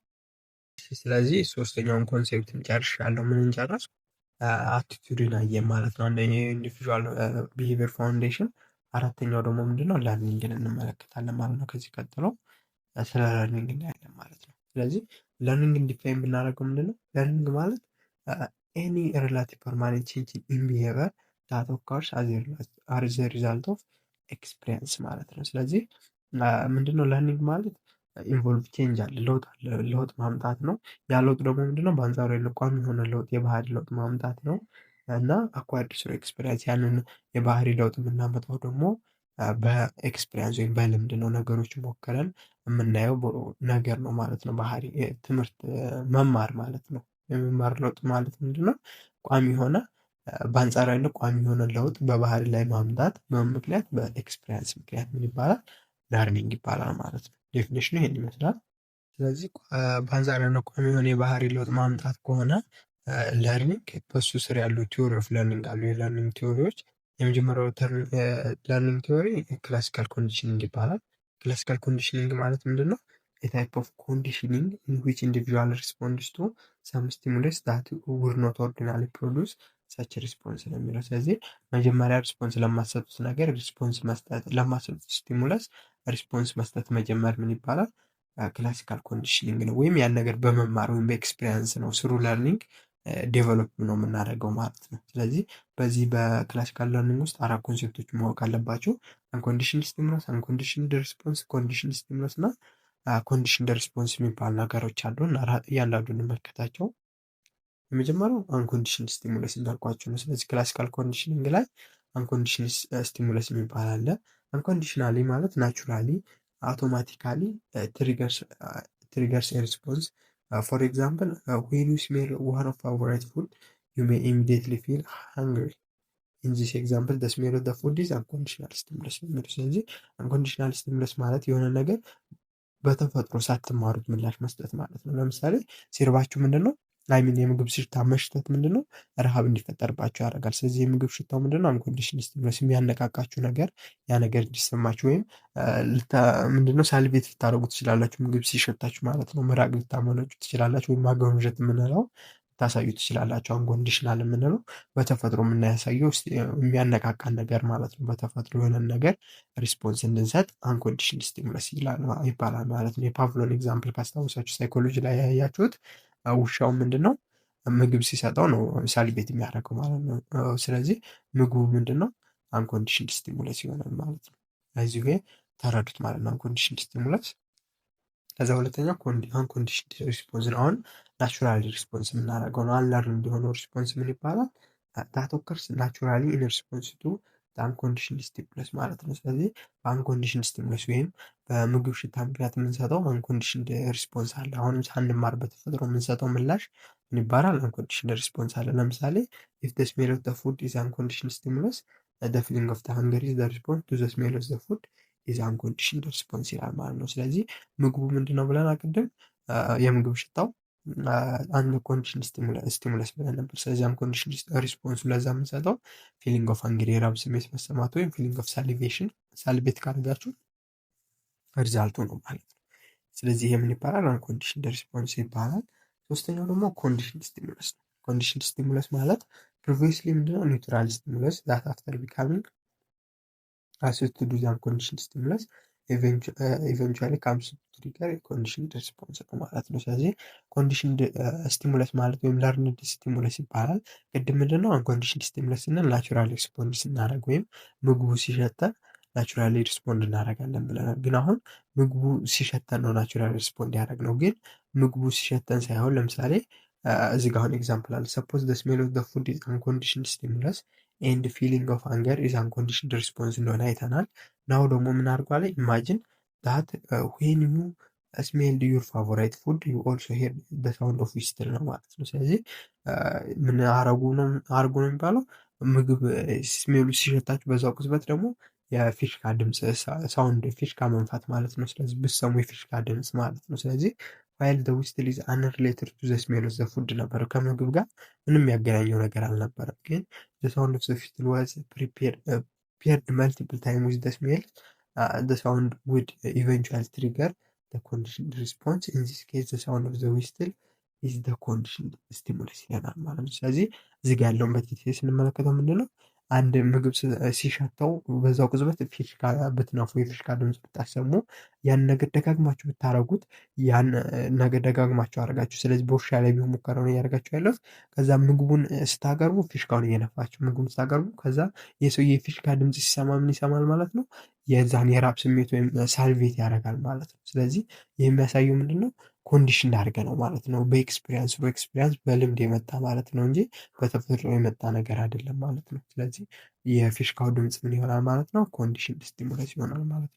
ስለዚህ ሶስተኛውን ኮንሴፕትን ጨርሻለሁ። ምን እንጨረስ? አቲቲዩድን አየን ማለት ነው። አንደኛው የኢንዲቪዥዋል ቢሄቪየር ፋውንዴሽን፣ አራተኛው ደግሞ ምንድነው? ለርኒንግን እንመለከታለን ማለት ነው። ከዚህ ቀጥሎ ስለ ለርኒንግ እናያለን ማለት ነው። ስለዚህ ለርኒንግን ዲፋይን ብናደርገው ምንድነው? ለርኒንግ ማለት ኤኒ ሪላቲቭ ፐርማኔንት ቼንጅ ኢን ቢሄቪየር ዳት ኦከርስ አዝ ኤ ሪዛልት ኦፍ ኤክስፒሪየንስ ማለት ነው። ስለዚህ ምንድነው ለርኒንግ ማለት ኢንቮልቭ ቼንጅ አለ፣ ለውጥ ማምጣት ነው። ያ ለውጥ ደግሞ ምንድነው? በአንጻሩ ቋሚ የሆነ ለውጥ የባህሪ ለውጥ ማምጣት ነው እና አኳርድ ስሩ ኤክስፒሪየንስ፣ ያንን የባህሪ ለውጥ የምናመጣው ደግሞ በኤክስፒሪየንስ ወይም በልምድ ነው። ነገሮች ሞክረን የምናየው ነገር ነው ማለት ነው። ባህሪ ትምህርት መማር ማለት ነው። የመማር ለውጥ ማለት ምንድነው? ቋሚ የሆነ በአንጻራዊነት ቋሚ የሆነ ለውጥ በባህሪ ላይ ማምጣት በምን ምክንያት? በኤክስፒሪየንስ ምክንያት ምን ይባላል? ለርኒንግ ይባላል ማለት ነው። ዴፊኒሽኑ ይሄን ይመስላል። ስለዚህ በአንጻራዊነት ቋሚ የሆነ የባህሪ ለውጥ ማምጣት ከሆነ ለርኒንግ፣ በሱ ስር ያሉ ቲዎሪ ኦፍ ለርኒንግ አሉ። የለርኒንግ ቲዎሪዎች የመጀመሪያው ለርኒንግ ቲዎሪ ክላሲካል ኮንዲሽኒንግ ይባላል። ክላሲካል ኮንዲሽኒንግ ማለት ምንድነው? የታይፕ ኦፍ ኮንዲሽኒንግ ኢን ዊች ኢንዲቪዥዋል ሪስፖንድስ ቱ ሰም ስቲሙለስ ዳት ውድ ኖት ኦርዲናሪ ፕሮዲውስ ሰች ሪስፖንስ ነው የሚለው። ስለዚህ መጀመሪያ ሪስፖንስ ለማሰጡት ነገር ሪስፖንስ መስጠት፣ ለማሰጡት ስቲሙለስ ሪስፖንስ መስጠት መጀመር ምን ይባላል? ክላሲካል ኮንዲሽኒንግ ነው። ወይም ያን ነገር በመማር ወይም በኤክስፒሪየንስ ነው ስሩ ለርኒንግ ዴቨሎፕ ነው የምናደርገው ማለት ነው። ስለዚህ በዚህ በክላሲካል ለርኒንግ ውስጥ አራት ኮንሴፕቶች ማወቅ አለባቸው። አንኮንዲሽንድ ስቲሙለስ፣ አንኮንዲሽንድ ሪስፖንስ፣ ኮንዲሽንድ ስቲሙለስ እና ኮንዲሽንድ ሪስፖንስ የሚባሉ ነገሮች አሉ እና እያንዳንዱ እንመልከታቸው። የመጀመሪያው አንኮንዲሽንድ ስቲሙለስ እንዳልኳቸው ነው። ስለዚህ ክላሲካል ኮንዲሽኒንግ ላይ አንኮንዲሽንድ ስቲሙለስ የሚባል አለ። አንኮንዲሽናሊ ማለት ናቹራሊ አውቶማቲካሊ triggers a response. For example, when you smell one of favorite food, you may immediately feel hungry. In this example, the smell of the food is unconditional stimulus. ስለዚህ unconditional stimulus ማለት የሆነ ነገር በተፈጥሮ ሳትማሩት ምላሽ መስጠት ማለት ነው። ለምሳሌ ሲርባችሁ ምንድነው አይሚን የምግብ ሽታ መሽተት ምንድነው ረሃብ እንዲፈጠርባችሁ ያደርጋል። ስለዚህ የምግብ ሽታው ምንድነው አንኮንዲሽናል ስቲሙለስ የሚያነቃቃችሁ ነገር ያ ነገር እንዲሰማችሁ ወይም ምንድነው ሳልቬት ልታደርጉ ትችላላችሁ ምግብ ሲሸታችሁ ማለት ነው። ምራቅ ልታመነጩ ትችላላችሁ ወይም ማገንጀት የምንለው ልታሳዩ ትችላላችሁ። አንኮንዲሽናል የምንለው በተፈጥሮ የምናያሳየው የሚያነቃቃን ነገር ማለት ነው። በተፈጥሮ የሆነን ነገር ሪስፖንስ እንድንሰጥ አንኮንዲሽናል ስቲሙለስ ይባላል ማለት ነው። የፓቭሎን ኤግዛምፕል ካስታወሳችሁ ሳይኮሎጂ ላይ ያያችሁት ውሻው ምንድነው ምግብ ሲሰጠው ነው ሳሊቬት የሚያደርገው ማለት ነው። ስለዚህ ምግቡ ምንድነው አንኮንዲሽናል ስቲሙለስ ይሆናል ማለት ነው። ለዚህ ወይ ተረዱት ማለት ነው አንኮንዲሽናል ስቲሙለስ። ከዛ ሁለተኛው አንኮንዲሽናል ሪስፖንስ ነው። አሁን ናቹራሊ ሪስፖንስ የምናደርገው ነው። አንለርን እንዲሆነው ሪስፖንስ ምን ይባላል? ዳት ኦከርስ ናቹራሊ ኢን ሪስፖንስ ቱ አንኮንዲሽናል ስቲሙለስ ማለት ነው። ስለዚህ በአንኮንዲሽናል ስቲሙለስ ወይም በምግብ ሽታ ምክንያት የምንሰጠው አንኮንዲሽናል ሪስፖንስ አለ። አሁንም ሳንማር በተፈጥሮ የምንሰጠው ምላሽ ምን ይባላል? አንኮንዲሽናል ሪስፖንስ አለ። ለምሳሌ if the smell of the food is unconditional stimulus, the feeling of the hunger is the response to the smell of the food is unconditional response ይላል ማለት ነው። ስለዚህ ምግቡ ምንድነው ብለን ቅድም የምግብ ሽታው አንኮንዲሽናል ስቲሙለስ ብለን ነበር። ስለዚህ አንኮንዲሽናል ሪስፖንሱ ለዛ የምንሰጠው ፊሊንግ ኦፍ ሃንግሪ የራብ ስሜት መሰማት ወይም ፊሊንግ ኦፍ ሳሊቬሽን ሳሊቬት ካደረጋችሁ ሪዛልቱ ነው ማለት ነው። ስለዚህ ይሄ ምን ይባላል? አንኮንዲሽናል ሪስፖንስ ይባላል። ሶስተኛው ደግሞ ኮንዲሽናል ስቲሙለስ ነው። ኮንዲሽናል ስቲሙለስ ማለት ፕሪቪየስሊ ምንድነው ኒውትራል ስቲሙለስ ዛት አፍተር ቢካሚንግ አሲድ ቱ ዱ ዘ አንኮንዲሽናል ስቲሙለስ ኢቨንቹዋሊ ካምስ ቱ ትሪገር ኮንዲሽንድ ሪስፖንስ ነው ማለት ነው። ስለዚህ ኮንዲሽንድ ስቲሙለስ ማለት ወይም ለርንድ ስቲሙለስ ይባላል። ቅድም ምንድነው አንኮንዲሽንድ ስቲሙለስ እና ናቹራል ሪስፖንድ ስናደርግ ወይም ምግቡ ሲሸተን ናቹራሊ ሪስፖንድ እናደርጋለን ብለናል። ግን አሁን ምግቡ ሲሸተን ነው ናቹራል ሪስፖንድ ያደረግነው። ግን ምግቡ ሲሸተን ሳይሆን ለምሳሌ እዚህ ጋር አሁን ኤግዛምፕል አለ። ሰፖዝ ዘ ስሜል ኦፍ ዘ ፉድ ኢዝ አንኮንዲሽንድ ስቲሙለስ ኤንድ ፊሊንግ ኦፍ ሃንገር ኢዝ አንኮንዲሽንድ ሪስፖንስ እንደሆነ አይተናል። ናው ደግሞ ምን አድርጓል? ኢማጂን ዳት ዌን ዩ ስሜልድ ዩር ፋቮራይት ፉድ ዩ ኦልሶ ሄር ዘ ሳውንድ ኦፍ ዊስትል ነው ማለት ነው። ስለዚህ ምን አረጉ ነው የሚባለው ምግብ ስሜሉ ሲሸታችሁ በዛው ቅጽበት ደግሞ የፊሽካ ድምፅ ሳውንድ ፊሽካ መንፋት ማለት ነው። ስለዚህ ብትሰሙ የፊሽካ ድምፅ ማለት ነው። ስለዚህ ፋይል ዘ ዊስትል ኢዝ አንሪሌትድ ቱ ዘ ስሜል ኦፍ ዘ ፉድ ነበር። ከምግብ ጋር ምንም ያገናኘው ነገር አልነበረም። ግን ዘ ሳውንድ ኦፍ ዘ ዊስትል ዋዝ paired multiple times with the smell, the sound would eventually trigger the conditioned response. In this case, the sound of the whistle is the conditioned stimulus ይለናል ማለት ነው። ስለዚህ እዚህ ጋር ያለውን በቲቴ ስንመለከተው ምንድነው አንድ ምግብ ሲሸተው በዛው ቅጽበት ፊሽካ ብትነፉ የፊሽካ ድምፅ ብታሰሙ ያን ነገር ደጋግማችሁ ብታረጉት ያን ነገር ደጋግማችሁ አደረጋችሁ። ስለዚህ በውሻ ላይ ቢሆን ሙከራው ነው እያደረጋችሁ ያለው። ከዛ ምግቡን ስታቀርቡ ፊሽካውን እየነፋችሁ ምግቡን ስታቀርቡ ከዛ የሰውዬ የፊሽካ ድምፅ ሲሰማ ምን ይሰማል ማለት ነው? የዛን የራብ ስሜት ወይም ሳልቬት ያደርጋል ማለት ነው። ስለዚህ ይህ የሚያሳየው ምንድነው ኮንዲሽን አድርገ ነው ማለት ነው። በኤክስፒሪያንስ በልምድ የመጣ ማለት ነው እንጂ በተፈጥሮ የመጣ ነገር አይደለም ማለት ነው። ስለዚህ የፊሽካው ድምፅ ምን ይሆናል ማለት ነው? ኮንዲሽን ስቲሙለስ ይሆናል ማለት ነው።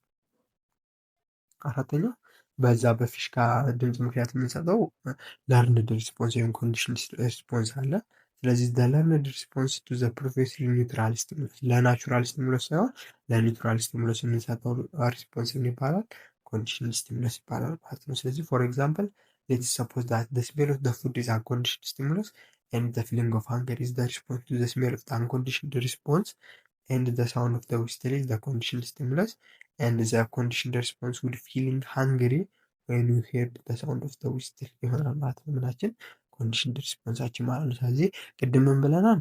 አራተኛው በዛ በፊሽካ ድምፅ ምክንያት የምንሰጠው ለርንድ ሪስፖንስ ወይም ኮንዲሽን ሪስፖንስ አለ። ስለዚህ ዘ ለርንድ ሪስፖንስ ቱ ዘ ፕሪቪየስሊ ኒውትራል ስቲሙለስ ለናቹራል ስቲሙለስ ሳይሆን ለኒውትራል ስቲሙለስ የምንሰጠው ሪስፖንስ ምን ይባላል? ኮንዲሽናል ስቲሙለስ ይባላል ማለት ነው። ስለዚህ ፎር ኤግዛምፕል ሌትስ ሰፖዝ ዳት ዘ ስሜል ኦፍ ዘ ፉድ ኢዝ አንኮንዲሽናል ስቲሙለስ ኤንድ ዘ ፊሊንግ ኦፍ ሃንገር ኢዝ ዘ ሪስፖንስ ቱ ዘ ስሜል ኦፍ ዘ አንኮንዲሽናል ሪስፖንስ ኤንድ ዘ ሳውንድ ኦፍ ዘ ዊስትል ኢዝ ዘ ኮንዲሽናል ስቲሙለስ ኤንድ ዘ ኮንዲሽናል ሪስፖንስ ውድ ፊሊንግ ሃንግሪ ዌን ዩ ሄርድ ዘ ሳውንድ ኦፍ ዘ ዊስትል ይሆናል ማለት ነው። ምናችን ኮንዲሽናል ሪስፖንሳችን ማለት ነው። ስለዚህ ቅድም ምን ብለናል?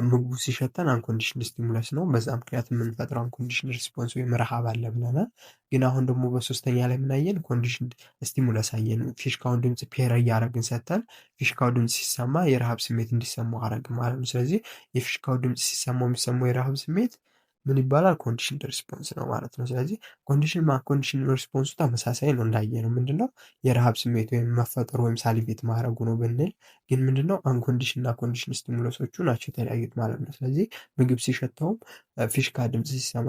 ምግቡ ሲሸተን አንኮንዲሽናል ስቲሙለስ ነው። በዛ ምክንያት የምንፈጥረው አንኮንዲሽናል ሪስፖንስ ወይም ረሃብ አለ ብለናል። ግን አሁን ደግሞ በሶስተኛ ላይ የምናየን ኮንዲሽን ስቲሙለስ አየን። ፊሽካውን ድምፅ ፔር እያደረግን ሰተን ፊሽካው ድምፅ ሲሰማ የረሃብ ስሜት እንዲሰማው አረግን ማለት ነው። ስለዚህ የፊሽካው ድምፅ ሲሰማው የሚሰማው የረሃብ ስሜት ምን ይባላል? ኮንዲሽን ሪስፖንስ ነው ማለት ነው። ስለዚህ ኮንዲሽን ሪስፖንሱ ተመሳሳይ ነው እንዳየነው ምንድነው የረሃብ ስሜት ወይም መፈጠሩ ወይም ሳሊቬት ማድረጉ ነው ብንል ግን ምንድነው አንኮንዲሽን እና ኮንዲሽን ስቲሙለሶቹ ናቸው የተለያዩት ማለት ነው። ስለዚህ ምግብ ሲሸተውም ፊሽካ ድምፅ ሲሰማ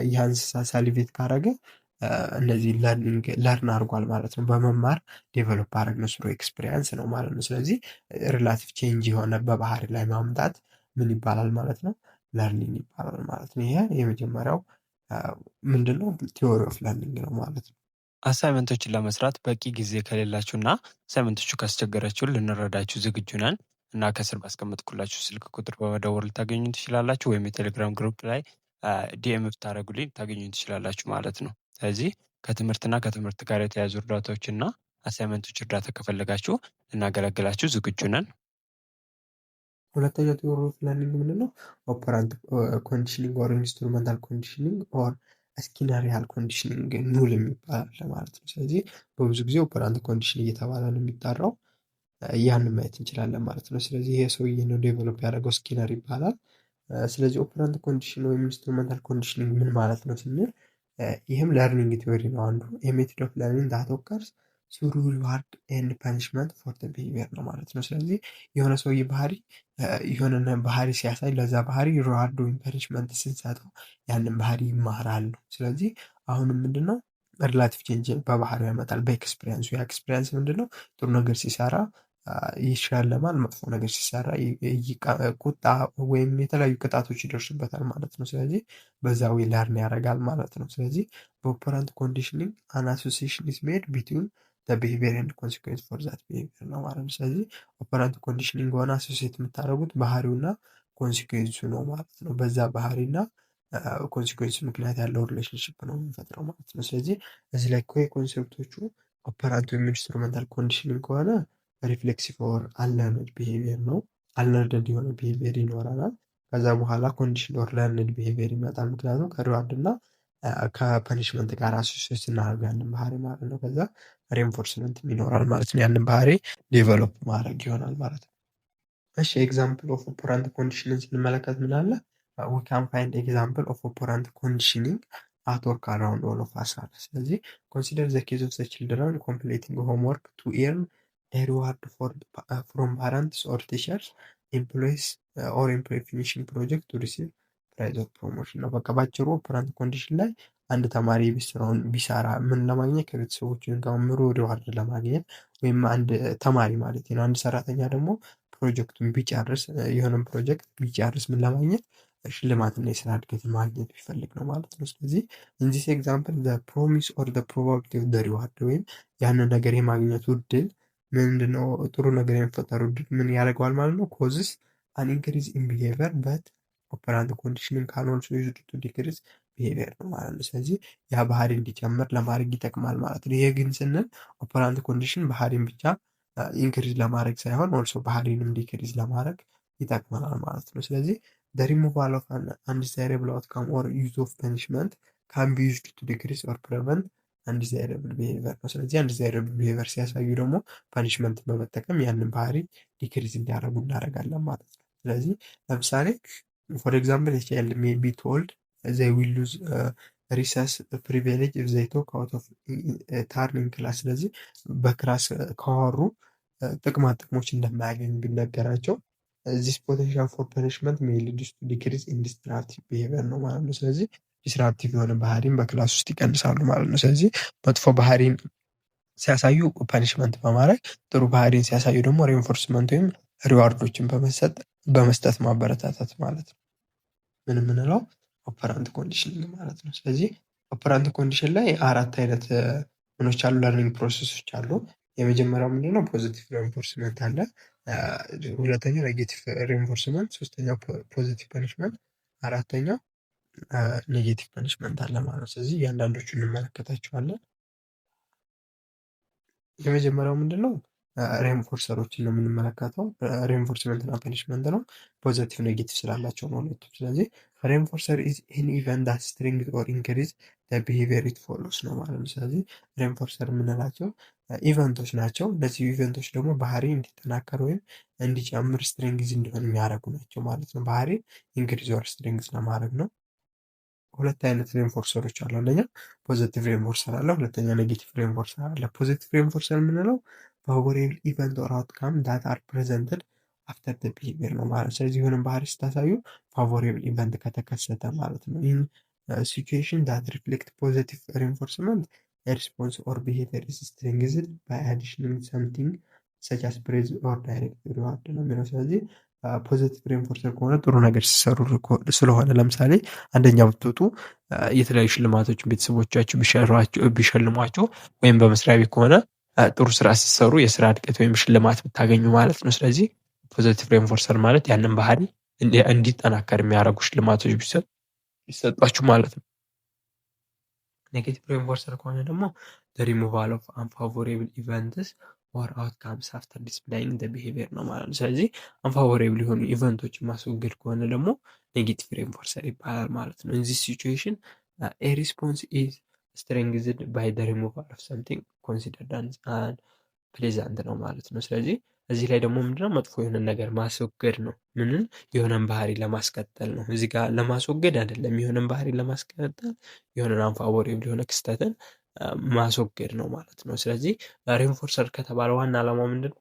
ያ እንስሳ ሳሊቬት ካረገ እነዚህ ለርን አድርጓል ማለት ነው። በመማር ዴቨሎፕ አደረግነው ስሩ ኤክስፒሪያንስ ነው ማለት ነው። ስለዚህ ሪላቲቭ ቼንጅ የሆነ በባህሪ ላይ ማምጣት ምን ይባላል ማለት ነው? ለርኒንግ ይባላል ማለት ነው። ይሄ የመጀመሪያው ምንድነው ቲዎሪ ኦፍ ለርኒንግ ነው ማለት ነው። አሳይመንቶችን ለመስራት በቂ ጊዜ ከሌላችሁ እና አሳይመንቶቹ ካስቸገራችሁ ልንረዳችሁ ዝግጁ ነን እና ከስር ባስቀመጥኩላችሁ ስልክ ቁጥር በመደወል ልታገኙ ትችላላችሁ፣ ወይም የቴሌግራም ግሩፕ ላይ ዲኤም ብታደረጉልኝ ልታገኙ ትችላላችሁ ማለት ነው። ስለዚህ ከትምህርትና ከትምህርት ጋር የተያዙ እርዳታዎችና አሳይመንቶች እርዳታ ከፈለጋችሁ ልናገለግላችሁ ዝግጁ ነን። ሁለተኛው ቲዎሪ ኦፍ ለርኒንግ ምንድነው? ኦፐራንት ኮንዲሽኒንግ ኦር ኢንስትሩመንታል ኮንዲሽኒንግ ኦር ስኪነሪያል ኮንዲሽኒንግ ኑል የሚባል ማለት ነው። ስለዚህ በብዙ ጊዜ ኦፐራንት ኮንዲሽን እየተባለ ነው የሚጠራው። ያንን ማየት እንችላለን ማለት ነው። ስለዚህ ይሄ ሰውዬ ነው ዴቨሎፕ ያደረገው ስኪነር ይባላል። ስለዚህ ኦፐራንት ኮንዲሽን ወይም ኢንስትሩመንታል ኮንዲሽኒንግ ምን ማለት ነው ስንል ይህም ለርኒንግ ቲዎሪ ነው አንዱ የሜቶድ ኦፍ ለርኒንግ ዳት ኦከርስ ሱሩ ሪዋርድ ኤንድ ፐኒሽመንት ፎር ዘ ቢሄቪየር ነው ማለት ነው። ስለዚህ የሆነ ሰውዬ ባህሪ የሆነ ባህሪ ሲያሳይ ለዛ ባህሪ ሪዋርድ ወይም ፐኒሽመንት ስንሰጠው ያንን ባህሪ ይማራል ነው። ስለዚህ አሁንም ምንድነው ሪላቲቭ ቼንጅ በባህሪው ያመጣል በኤክስፒሪየንሱ። ያ ኤክስፒሪየንስ ምንድነው ጥሩ ነገር ሲሰራ ይሸለማል፣ መጥፎ ነገር ሲሰራ ቁጣ ወይም የተለያዩ ቅጣቶች ይደርሱበታል ማለት ነው። ስለዚህ በዛ ዌይ ለርን ያደርጋል ማለት ነው። ስለዚህ በኦፐራንት ኮንዲሽኒንግ አን አሶሲዬሽን ኢዝ ሜድ ቢትዊን ዘ ቢሄቪየር ኤንድ ኮንሲኩዌንስ ፎር ዛት ቢሄቪየር ነው ማለት ነው። ስለዚህ ኦፐራንት ኮንዲሽኒንግ ሆነ አሶሲዬት የምታደርጉት ባህሪውና ኮንሲኩዌንሱ ነው ማለት ነው። በዛ ባህሪና ኮንሲኩዌንስ ምክንያት ያለው ሪሌሽንሽፕ ነው የሚፈጥረው ማለት ነው። ስለዚህ እዚህ ላይ ኮንሴፕቶቹ ኦፐራንት ወይም ኢንስትሩመንታል ኮንዲሽኒንግ ከሆነ ሪፍሌክሲቭ ኦር አንለርንድ ቢሄቪየር ነው። አንለርንድ የሆነ ቢሄቪየር ይኖረናል። ከዛ በኋላ ኮንዲሽን ኦር ለርንድ ቢሄቪየር ይመጣል። ምክንያቱም ከሪዋርድ እና ከፐኒሽመንት ጋር አሶሲዬት ስናደርግ ያንን ባህሪ ማለት ነው። ከዛ ሬንፎርስመንት ይኖራል ማለት ነው። ያንን ባህሪ ዴቨሎፕ ማድረግ ይሆናል ማለት ነው። እሺ ኤግዛምፕል ኦፍ ኦፐራንት ኮንዲሽንን ስንመለከት ምን አለ? ዊ ካን ፋይንድ ኤግዛምፕል ኦፍ ኦፐራንት ኮንዲሽኒንግ አት ወርክ አራውንድ ኦል ኦፍ አስ አለ። ስለዚህ ኮንሲደር ዘ ኬዝ ኦፍ ዘ ችልድረን ኮምፕሊቲንግ ሆምወርክ ቱ ኤርን a reward from parents or teachers, employees or employee finishing project to receive prize or promotion ነው። በቃ ባጭሩ ኦፐራንት ኮንዲሽን ላይ አንድ ተማሪ ስራውን ቢሰራ ምን ለማግኘት ከቤተሰቦቹ ጋር ሪዋርድ ለማግኘት ወይም አንድ ተማሪ ማለት ነው። አንድ ሰራተኛ ደግሞ ፕሮጀክቱን ቢጨርስ የሆነም ፕሮጀክት ቢጨርስ ምን ለማግኘት ሽልማትና የስራ እድገት ማግኘት ቢፈልግ ነው ማለት ነው። ስለዚህ in this example the promise or the probability of the reward ወይም ያንን ነገር የማግኘቱ እድል ምንድነው ጥሩ ነገር የሚፈጠሩ ምን ያደርገዋል ማለት ነው? ኮዝስ አን ኢንክሪዝ ኢን ቢሄቪየር በት ኦፐራንት ኮንዲሽኒንግ ካን ኦልሶ ዩዝድ ቱ ዲክሪዝ ቢሄቪየር ነው ማለት ነው። ስለዚህ ያ ባህሪ እንዲጨምር ለማድረግ ይጠቅማል ማለት ነው። ይሄ ግን ስንል ኦፐራንት ኮንዲሽን ባህሪን ብቻ ኢንክሪዝ ለማድረግ ሳይሆን ኦልሶ ባህሪንም ዲክሪዝ ለማድረግ ይጠቅመናል ማለት ነው። ስለዚህ the removal of an undesirable outcome or use of punishment can be used to decrease or prevent አንዲዛይረብል ቢሄቪየር ነው። ስለዚህ አንዲዛይረብል ቢሄቪየር ሲያሳዩ ደግሞ ፓኒሽመንት በመጠቀም ያንን ባህሪ ዲክሪዝ እንዲያደርጉ እናደርጋለን ማለት ነው። ስለዚህ ለምሳሌ ፎር ኤግዛምፕል የቻይልድ ሜይ ቢ ቶልድ ዘይ ዊል ሉዝ ሪሰስ ፕሪቪሌጅ ኢፍ ዘይ ቶክ አውት ኦፍ ታርኒንግ ክላስ። ስለዚህ በክላስ ካወሩ ጥቅማ ጥቅሞች እንደማያገኙ ቢነገራቸው ዚስ ፖቴንሻል ፎር ፐኒሽመንት ሜይ ሊድ ቱ ዲክሪዝ ኢን ዲስትራክቲቭ ቢሄቪየር ነው ማለት ነው። ስለዚህ ዲስራፕቲቭ የሆነ ባህሪን በክላስ ውስጥ ይቀንሳሉ ማለት ነው። ስለዚህ መጥፎ ባህሪን ሲያሳዩ ፐኒሽመንት በማድረግ ጥሩ ባህሪን ሲያሳዩ ደግሞ ሬንፎርስመንት ወይም ሪዋርዶችን በመስጠት ማበረታታት ማለት ነው። ምን የምንለው ኦፐራንት ኮንዲሽን ማለት ነው። ስለዚህ ኦፐራንት ኮንዲሽን ላይ አራት አይነት ምኖች አሉ፣ ለርኒንግ ፕሮሰሶች አሉ። የመጀመሪያው ምንድነው? ፖዚቲቭ ሬንፎርስመንት አለ። ሁለተኛው ኔጌቲቭ ሬንፎርስመንት፣ ሶስተኛው ፖዚቲቭ ፐኒሽመንት፣ አራተኛው ኔጌቲቭ ፐኒሽመንት አለ ማለት ነው። ስለዚህ እያንዳንዶቹ እንመለከታቸዋለን። የመጀመሪያው ምንድነው? ሬንፎርሰሮችን ነው የምንመለከተው። ሬንፎርስመንት እና ፐኒሽመንት ነው። ፖዘቲቭ ኔጌቲቭ ስላላቸው ነው ሁለቱም። ስለዚህ ሬንፎርሰር ኢዝ ኤኒ ኢቨንት ዳት ስትሪንግ ኦር ኢንክሪዝ ዘ ቢሄቪየር ኢት ፎሎስ ነው ማለት ነው። ስለዚህ ሬንፎርሰር የምንላቸው ኢቨንቶች ናቸው። እነዚህ ኢቨንቶች ደግሞ ባህሪ እንዲጠናከር ወይም እንዲጨምር ስትሪንግዝ እንዲሆን የሚያደርጉ ናቸው ማለት ነው። ባህሪ ኢንክሪዝ ኦር ስትሪንግዝ ለማድረግ ነው። ሁለት አይነት ሬንፎርሰሮች አሉ። አንደኛ ፖዚቲቭ ሬንፎርሰር አለ፣ ሁለተኛ ኔጌቲቭ ሬንፎርሰር አለ። ፖዚቲቭ ሬንፎርሰር የምንለው ፋቮሬብል ኢቨንት ኦር አውትካም ዳት አር ፕሬዘንትድ አፍተር ደ ቢሄቪየር ነው ማለት። ስለዚህ የሆነን ባህሪ ስታሳዩ ፋቮሬብል ኢቨንት ከተከሰተ ማለት ነው። ይህን ሲቹዌሽን ዳት ሪፍሌክት ፖዚቲቭ ሬንፎርስመንት ሪስፖንስ ኦር ቢሄቪየር ኢዝ ስትሬንግዝድ ባይ አዲሽኒንግ ሰምቲንግ ሰች አስ ፕሬዝ ኦር ዳይሬክት ሪዋርድ ነው የሚለው። ስለዚህ ፖዚቲቭ ሬንፎርሰር ከሆነ ጥሩ ነገር ሲሰሩ ስለሆነ ለምሳሌ አንደኛ ብትወጡ የተለያዩ ሽልማቶችን ቤተሰቦቻችሁ ቢሸልሟቸው ወይም በመስሪያ ቤት ከሆነ ጥሩ ስራ ሲሰሩ የስራ እድገት ወይም ሽልማት ብታገኙ ማለት ነው። ስለዚህ ፖዚቲቭ ሬንፎርሰር ማለት ያንን ባህሪ እንዲጠናከር የሚያደርጉ ሽልማቶች ቢሰጧችሁ ማለት ነው። ኔጌቲቭ ሬንፎርሰር ከሆነ ደግሞ ሪሙቫል ኦፍ አንፋቮሬብል ኢቨንትስ ኦር አውትካምስ አፍተር ዲስፕላይንግ ደ ቢሄቪየር ነው ማለት ነው። ስለዚህ አንፋቮሬብል የሆኑ ኢቨንቶችን ማስወገድ ከሆነ ደግሞ ኔጌቲቭ ሬንፎርሰር ይባላል ማለት ነው። ኢን ዚስ ሲቹዌሽን ኤ ሪስፖንስ ኢዝ ስትሬንግዝድ ባይ ደ ሪሙቫል ኦፍ ሰምቲንግ ኮንሲደርድ አን ፕሌዛንት ነው ማለት ነው። ስለዚህ እዚህ ላይ ደግሞ ምንድነው መጥፎ የሆነን ነገር ማስወገድ ነው። ምንን የሆነን ባህሪ ለማስቀጠል ነው። እዚህ ጋር ለማስወገድ አይደለም፣ የሆነን ባህሪ ለማስቀጠል የሆነን አንፋቮሬብል የሆነ ክስተትን ማስወገድ ነው ማለት ነው። ስለዚህ ሬንፎርሰር ከተባለ ዋና ዓላማው ምንድን ነው?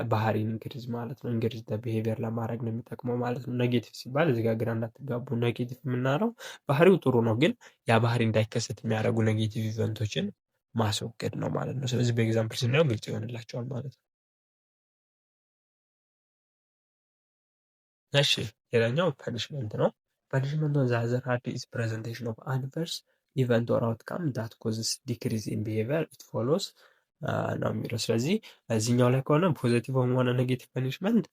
ባህሪ ኢንክሪዝ ማለት ነው። ኢንክሪዝ ቢሄቪየር ለማድረግ ነው የሚጠቅመው ማለት ነው። ኔጌቲቭ ሲባል እዚህ ጋር ግራ እንዳትጋቡ፣ ኔጌቲቭ የምናለው ባህሪው ጥሩ ነው፣ ግን ያ ባህሪ እንዳይከሰት የሚያደርጉ ኔጌቲቭ ኢቨንቶችን ማስወገድ ነው ማለት ነው። ስለዚህ በኤግዛምፕል ስናየው ግልጽ ይሆንላቸዋል ማለት ነው። እሺ ሌላኛው ፐኒሽመንት ነው። ፐኒሽመንት ኦን ዘ አዘር ሃንድ ኢዝ ፕሬዘንቴሽን ኦፍ አድቨርስ ኢቨንት ኦር አውትካም ዳት ኮዝስ ዲክሪዝ ኢን ቢሄቪየር ኢት ፎሎስ ነው የሚለው። ስለዚህ እዚህኛው ላይ ከሆነ ፖዚቲቭ ሆነ ኔጌቲቭ ፐኒሽመንት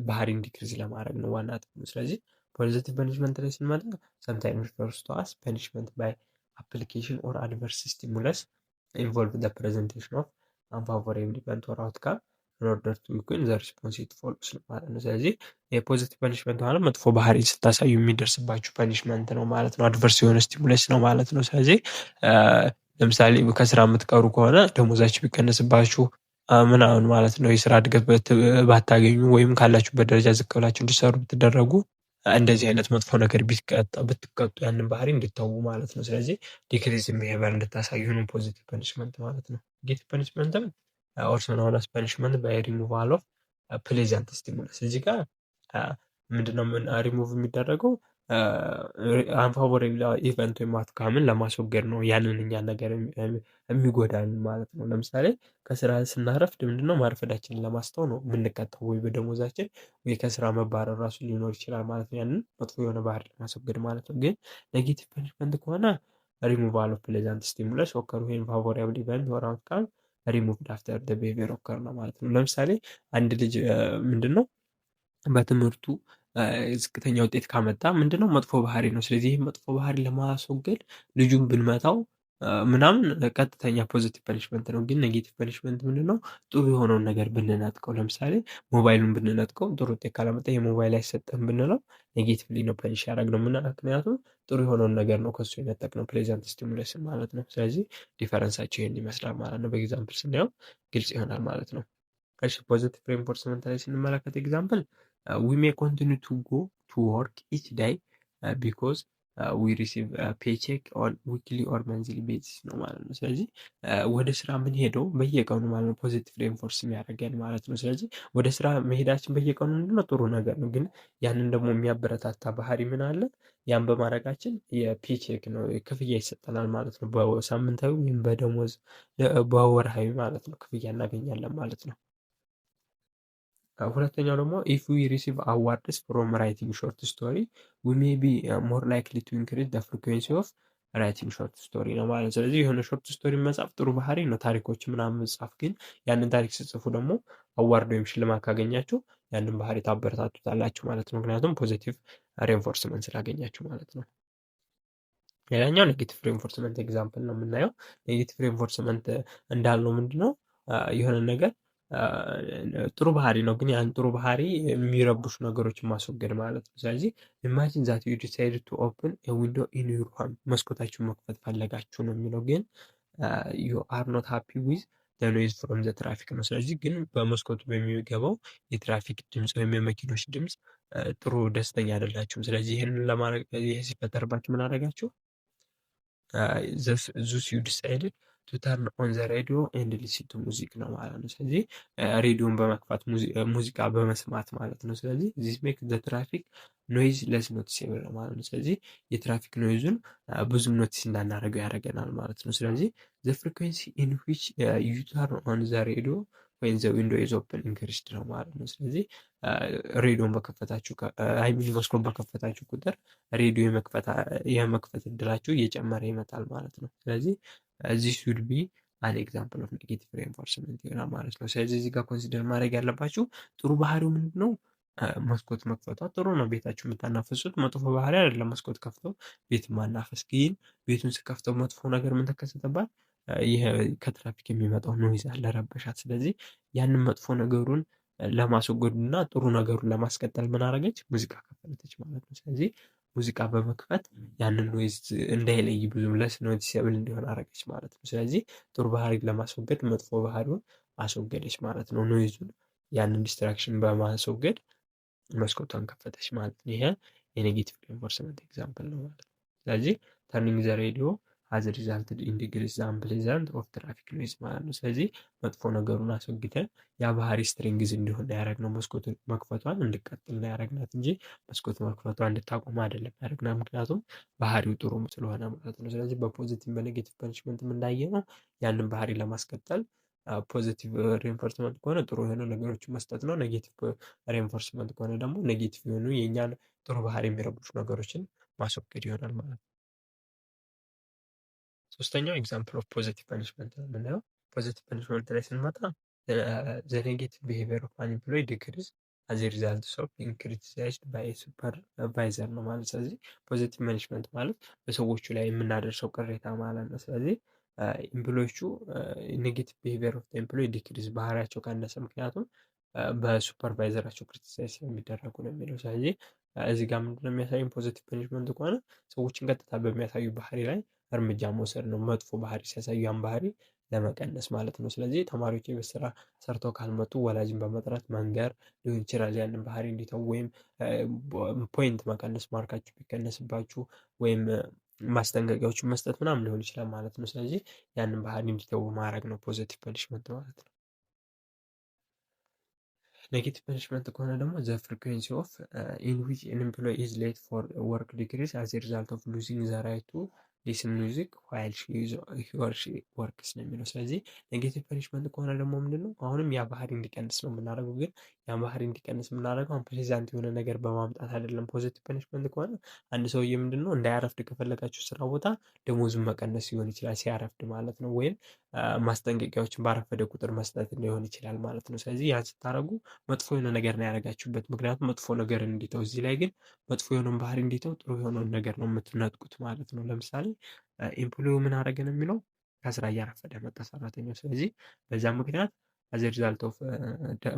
ባህሪን ዲክሪዝ ለማድረግ ነው ዋና ጥቅሙ። ስለዚህ ፖዚቲቭ ፐኒሽመንት ላይ ስንመጣ ሰምታይም ሪፈርስ ቱ አስ ፐኒሽመንት ባይ አፕሊኬሽን ኦር አድቨርስ ስቲሙለስ ኢንቮልቭ ዘ ፕሬዘንቴሽን ኦፍ አንፋቮሬብል ኢቨንት ኦር አውትካም in order to win the response it follows ማለት ነው። ስለዚህ የፖዚቲቭ ፐኒሽመንት ማለት መጥፎ ባህሪ ስታሳዩ የሚደርስባችሁ ፐኒሽመንት ነው ማለት ነው። አድቨርስ የሆነ ስቲሙለስ ነው ማለት ነው። ስለዚህ ለምሳሌ ከስራ የምትቀሩ ከሆነ ደሞዛችሁ ቢቀነስባችሁ ምናምን ማለት ነው፣ የስራ እድገት ባታገኙ ወይም ካላችሁበት ደረጃ ዝቅ ብላችሁ እንዲሰሩ ብትደረጉ እንደዚህ አይነት መጥፎ ነገር ብትቀጡ ያንን ባህሪ እንድታዩ ማለት ነው። ስለዚህ ዲክሪዝ ቢሄቪየር እንድታሳዩ ነው ፖዚቲቭ ፐኒሽመንት ማለት ነው። ኔጌቲቭ ፐኒሽመንትም ኦልሶ ናውን አስ ፐኒሽመንት ባይ ሪሙቫል ኦፍ ፕሌዛንት ስቲሙለስ። እዚህ ጋር ምንድነው ሪሙቭ የሚደረገው አንፋቮሬብል ኢቨንት ወይም አውትካምን ለማስወገድ ነው። ያንን እኛ ነገር የሚጎዳን ማለት ነው። ለምሳሌ ከስራ ስናረፍድ ምንድነው ማርፈዳችንን ለማስተው ነው የምንቀጣው፣ ወይ በደሞዛችን ወይ ከስራ መባረር ራሱ ሊኖር ይችላል ማለት ነው። ያንን መጥፎ የሆነ ባህሪ ለማስወገድ ማለት ነው። ግን ኔጌቲቭ ፐኒሽመንት ከሆነ ሪሙቫል ኦፍ ፕሌዛንት ስቲሙለስ ኦከር ዌን ፋቮሬብል ኢቨንት ኦር አውትካም ሪሙቭድ አፍተር ደ ቢሄቪየር ኦከር ነው ማለት ነው። ለምሳሌ አንድ ልጅ ምንድነው በትምህርቱ ዝቅተኛ ውጤት ካመጣ ምንድነው መጥፎ ባህሪ ነው። ስለዚህ ይህ መጥፎ ባህሪ ለማስወገድ ልጁን ብንመታው ምናምን ቀጥተኛ ፖዚቲቭ ፐኒሽመንት ነው። ግን ኔጌቲቭ ፐኒሽመንት ምንድነው ጥሩ የሆነውን ነገር ብንነጥቀው፣ ለምሳሌ ሞባይሉን ብንነጥቀው ጥሩ ውጤት ካላመጣ የሞባይል አይሰጥም ብንለው ኔጌቲቭሊ ነው ፐኒሽ ያደረግነው። ምክንያቱም ጥሩ የሆነውን ነገር ነው ከሱ የነጠቅነው፣ ፕሌዛንት ስቲሙሌሽን ማለት ነው። ስለዚህ ዲፈረንሳቸው ይህን ይመስላል ማለት ነው። በኤግዛምፕል ስናየው ግልጽ ይሆናል ማለት ነው። እሺ ፖዚቲቭ ሬንፎርስመንት ላይ ስንመለከት ኤግዛምፕል ዊ ሜይ ኮንቲኒው ቱ ጎ ቱ ወርክ ኢች ዳይ ቢኮዝ ዊ ሪሲቭ ፔቼክ ኦን ዊክሊ ኦር መንዝሊ ቤዚስ ነው ማለት ነው። ስለዚህ ወደ ስራ የምንሄደው በየቀኑ ማለት ነው፣ ፖዚቲቭ ሬንፎርስ የሚያደርገን ማለት ነው። ስለዚህ ወደ ስራ መሄዳችን በየቀኑ ምንድነው ጥሩ ነገር ነው። ግን ያንን ደግሞ የሚያበረታታ ባህሪ ምን አለ? ያን በማድረጋችን የፔቼክ ነው ክፍያ ይሰጠናል ማለት ነው። በሳምንታዊ ወይም በደሞዝ በወርሃዊ ማለት ነው ክፍያ እናገኛለን ማለት ነው። ሁለተኛው ደግሞ ኢፍ ዊ ሪሲቭ አዋርድስ ፍሮም ራይቲንግ ሾርት ስቶሪ ዊ ሜይ ቢ ሞር ላይክሊ ቱ ኢንክሪዝ ዘ ፍሪኩዌንሲ ኦፍ ራይቲንግ ሾርት ስቶሪ ነው ማለት ነው። ስለዚህ የሆነ ሾርት ስቶሪ መጻፍ ጥሩ ባህሪ ነው፣ ታሪኮች ምናምን መጻፍ። ግን ያንን ታሪክ ስጽፉ ደግሞ አዋርድ ወይም ሽልማት ካገኛችሁ ያንን ባህሪ ታበረታቱታላችሁ ማለት ነው። ምክንያቱም ፖዚቲቭ ሬንፎርስመንት ስላገኛችሁ ማለት ነው። ሌላኛው ኔጌቲቭ ሬንፎርስመንት ኤግዛምፕል ነው የምናየው። ኔጌቲቭ ሬንፎርስመንት እንዳልነው ምንድነው የሆነ ነገር ጥሩ ባህሪ ነው፣ ግን ያን ጥሩ ባህሪ የሚረብሹ ነገሮችን ማስወገድ ማለት ነው። ስለዚህ ኢማጂን ዛት ዩ ዲሳይድ ቱ ኦፕን ኤ ዊንዶ ኢን ዩር ሆም፣ መስኮታችሁን መክፈት ፈለጋችሁ ነው የሚለው። ግን ዩ አር ኖት ሃፒ ዊዝ ኖይዝ ፍሮም ዘ ትራፊክ ነው። ስለዚህ ግን በመስኮቱ በሚገባው የትራፊክ ድምፅ ወይም የመኪኖች ድምፅ ጥሩ ደስተኛ አይደላችሁም። ስለዚህ ይህንን ለማድረግ ይህ ሲፈጠርባችሁ ምን አደረጋችሁ? ዙስ ዩ ዲሳይድድ ቱ ተርን ኦን ዘ ሬዲዮ ኤንድ ሊስን ቱ ሙዚክ ነው ማለት ነው። ስለዚህ ሬዲዮን በመክፋት ሙዚቃ በመስማት ማለት ነው። ስለዚህ ዚስ ሜክ ዘ ትራፊክ ኖይዝ ለስ ኖቲሴብል ነው ማለት ነው። ስለዚህ የትራፊክ ኖይዙን ብዙም ኖቲስ እንዳናደርገው ያደርገናል ማለት ነው። ስለዚህ ዘ ፍሪኩዌንሲ ኢን ዊች ዩ ተርን ኦን ዘ ሬዲዮ ወይም ዘ ዊንዶ ኢዝ ኦፕን ኢንክሪስድ ነው ማለት ነው። ስለዚህ ሬዲዮን በከፈታችሁ መስኮት በከፈታችሁ ቁጥር ሬዲዮ የመክፈት እድላችሁ እየጨመረ ይመጣል ማለት ነው። ስለዚህ ዚስ ውድ ቢ አን ኤግዛምፕል ኦፍ ኔጌቲቭ ሬንፎርስመንት ይሆናል ማለት ነው። ስለዚህ እዚህ ጋር ኮንሲደር ማድረግ ያለባችሁ ጥሩ ባህሪው ምንድን ነው? መስኮት መክፈቷ ጥሩ ነው። ቤታችሁ የምታናፈሱት መጥፎ ባህሪ አይደለም። መስኮት ከፍተው ቤት ማናፈስ። ግን ቤቱን ስከፍተው መጥፎ ነገር ምን ተከሰተባት? ይህ ከትራፊክ የሚመጣው ኖይዝ አለ፣ ረበሻት። ስለዚህ ያንን መጥፎ ነገሩን ለማስወገድ እና ጥሩ ነገሩን ለማስቀጠል ምን አደረገች? ሙዚቃ ከፈተች ማለት ነው። ስለዚህ ሙዚቃ በመክፈት ያንን ኖይዝ እንዳይለይ ብዙም ለስ ኖቲሴብል እንዲሆን አደረገች ማለት ነው። ስለዚህ ጥሩ ባህሪ ለማስወገድ መጥፎ ባህሪውን አስወገደች ማለት ነው። ኖይዙን ያንን ዲስትራክሽን በማስወገድ መስኮቷን ከፈተች ማለት ነው። ይሄ የኔጌቲቭ ሬንፎርስመንት ኤግዛምፕል ነው ማለት ነው። ስለዚህ ተርኒንግ ዘ ሬዲዮ ሀዝ ሪዛልትድ ኢን ዲግሪዝ ዘ አንፕሊዛንት ኦፍ ትራፊክ ኖይዝ ማለት ነው። ስለዚህ መጥፎ ነገሩን አስወግደን ያ ባህሪ ስትሪንግዝ እንዲሆን ያደረግነው መስኮት መክፈቷን እንድቀጥል ያደረግናት እንጂ መስኮት መክፈቷ እንድታቆም አይደለም ያደረግናት። ምክንያቱም ባህሪው ጥሩ ስለሆነ ማለት ነው። ስለዚህ በፖዚቲቭ በኔጌቲቭ ፐኒሽመንት እንዳየ ነው ያንን ባህሪ ለማስቀጠል ፖዚቲቭ ሬንፎርስመንት ከሆነ ጥሩ የሆነ ነገሮችን መስጠት ነው። ኔጌቲቭ ሬንፎርስመንት ከሆነ ደግሞ ኔጌቲቭ የሆኑ የእኛን ጥሩ ባህሪ የሚረብሹ ነገሮችን ማስወገድ ይሆናል ማለት ነው። ሶስተኛው ኤግዛምፕል ኦፍ ፖዚቲቭ ፐኒሽመንት ነው የምናየው። ፖዚቲቭ ፐኒሽመንት ላይ ስንመጣ ዘ ኔጌቲቭ ቢሄቪየር ኦፍ አን ኤምፕሎይ ዲክሪዝ አዝ ሪዛልት ኦፍ ቢንግ ክሪቲሳይዝድ ባይ ሱፐርቫይዘር ነው ማለት። ስለዚህ ፖዚቲቭ ፐኒሽመንት ማለት በሰዎቹ ላይ የምናደርሰው ቅሬታ ማለት ነው። ስለዚህ ኤምፕሎዮቹ ኔጌቲቭ ቢሄቪየር ኦፍ ኤምፕሎይ ዲክሪዝ ባህሪያቸው ቀነሰ፣ ምክንያቱም በሱፐርቫይዘራቸው ክሪቲሳይዝ የሚደረጉ ነው የሚለው። ስለዚህ እዚህ ጋር ምንድነው የሚያሳየን? ፖዚቲቭ ፐኒሽመንት ከሆነ ሰዎችን ቀጥታ በሚያሳዩ ባህሪ ላይ እርምጃ መውሰድ ነው። መጥፎ ባህሪ ሲያሳዩ ያን ባህሪ ለመቀነስ ማለት ነው። ስለዚህ ተማሪዎች የቤት ስራ ሰርተው ካልመጡ ወላጅን በመጥራት መንገር ሊሆን ይችላል ያንን ባህሪ እንዲተው፣ ወይም ፖይንት መቀነስ፣ ማርካችሁ ቢቀነስባችሁ ወይም ማስጠንቀቂያዎችን መስጠት ምናምን ሊሆን ይችላል ማለት ነው። ስለዚህ ያንን ባህሪ እንዲተው ማድረግ ነው ፖዚቲቭ ፐኒሽመንት ማለት ነው። ኔጌቲቭ ፐኒሽመንት ከሆነ ደግሞ ዘ ፍሪኩዌንሲ ኦፍ ኢን ዊች አን ኤምፕሎይ ኢዝ ሌት ፎር ወርክ ዲክሪዝ አዝ ሪዛልት ኦፍ ሉዚንግ ዘ ራይት ቱ ሊስን ሚውዚክ ዋይል ሂ ኦር ሺ ወርክስ ነው የሚለው። ስለዚህ ኔጌቲቭ ፐኒሽመንት ከሆነ ደግሞ ምንድነው አሁንም ያ ባህሪ እንዲቀንስ ነው የምናደርገው። ግን ያ ባህሪ እንዲቀንስ የምናደርገው አሁን ፕሬዚዳንት የሆነ ነገር በማምጣት አይደለም። ፖዚቲቭ ፐኒሽመንት ከሆነ አንድ ሰውዬ ምንድነው እንዳያረፍድ ከፈለጋችሁ ስራ ቦታ ደሞዙን መቀነስ ሊሆን ይችላል፣ ሲያረፍድ ማለት ነው። ወይም ማስጠንቀቂያዎችን ባረፈደ ቁጥር መስጠት ሊሆን ይችላል ማለት ነው። ስለዚህ ያን ስታደርጉ መጥፎ የሆነ ነገር ነው ያደረጋችሁበት፣ ምክንያቱም መጥፎ ነገር እንዲተው። እዚህ ላይ ግን መጥፎ የሆነውን ባህሪ እንዲተው ጥሩ የሆነውን ነገር ነው የምትነጥቁት ማለት ነው። ለምሳሌ ኤምፕሎይው ምን አደረገ ነው የሚለው ከስራ እያረፈደ መጣ ሰራተኛው። ስለዚህ በዛ ምክንያት አዘ ሪዛልት ኦፍ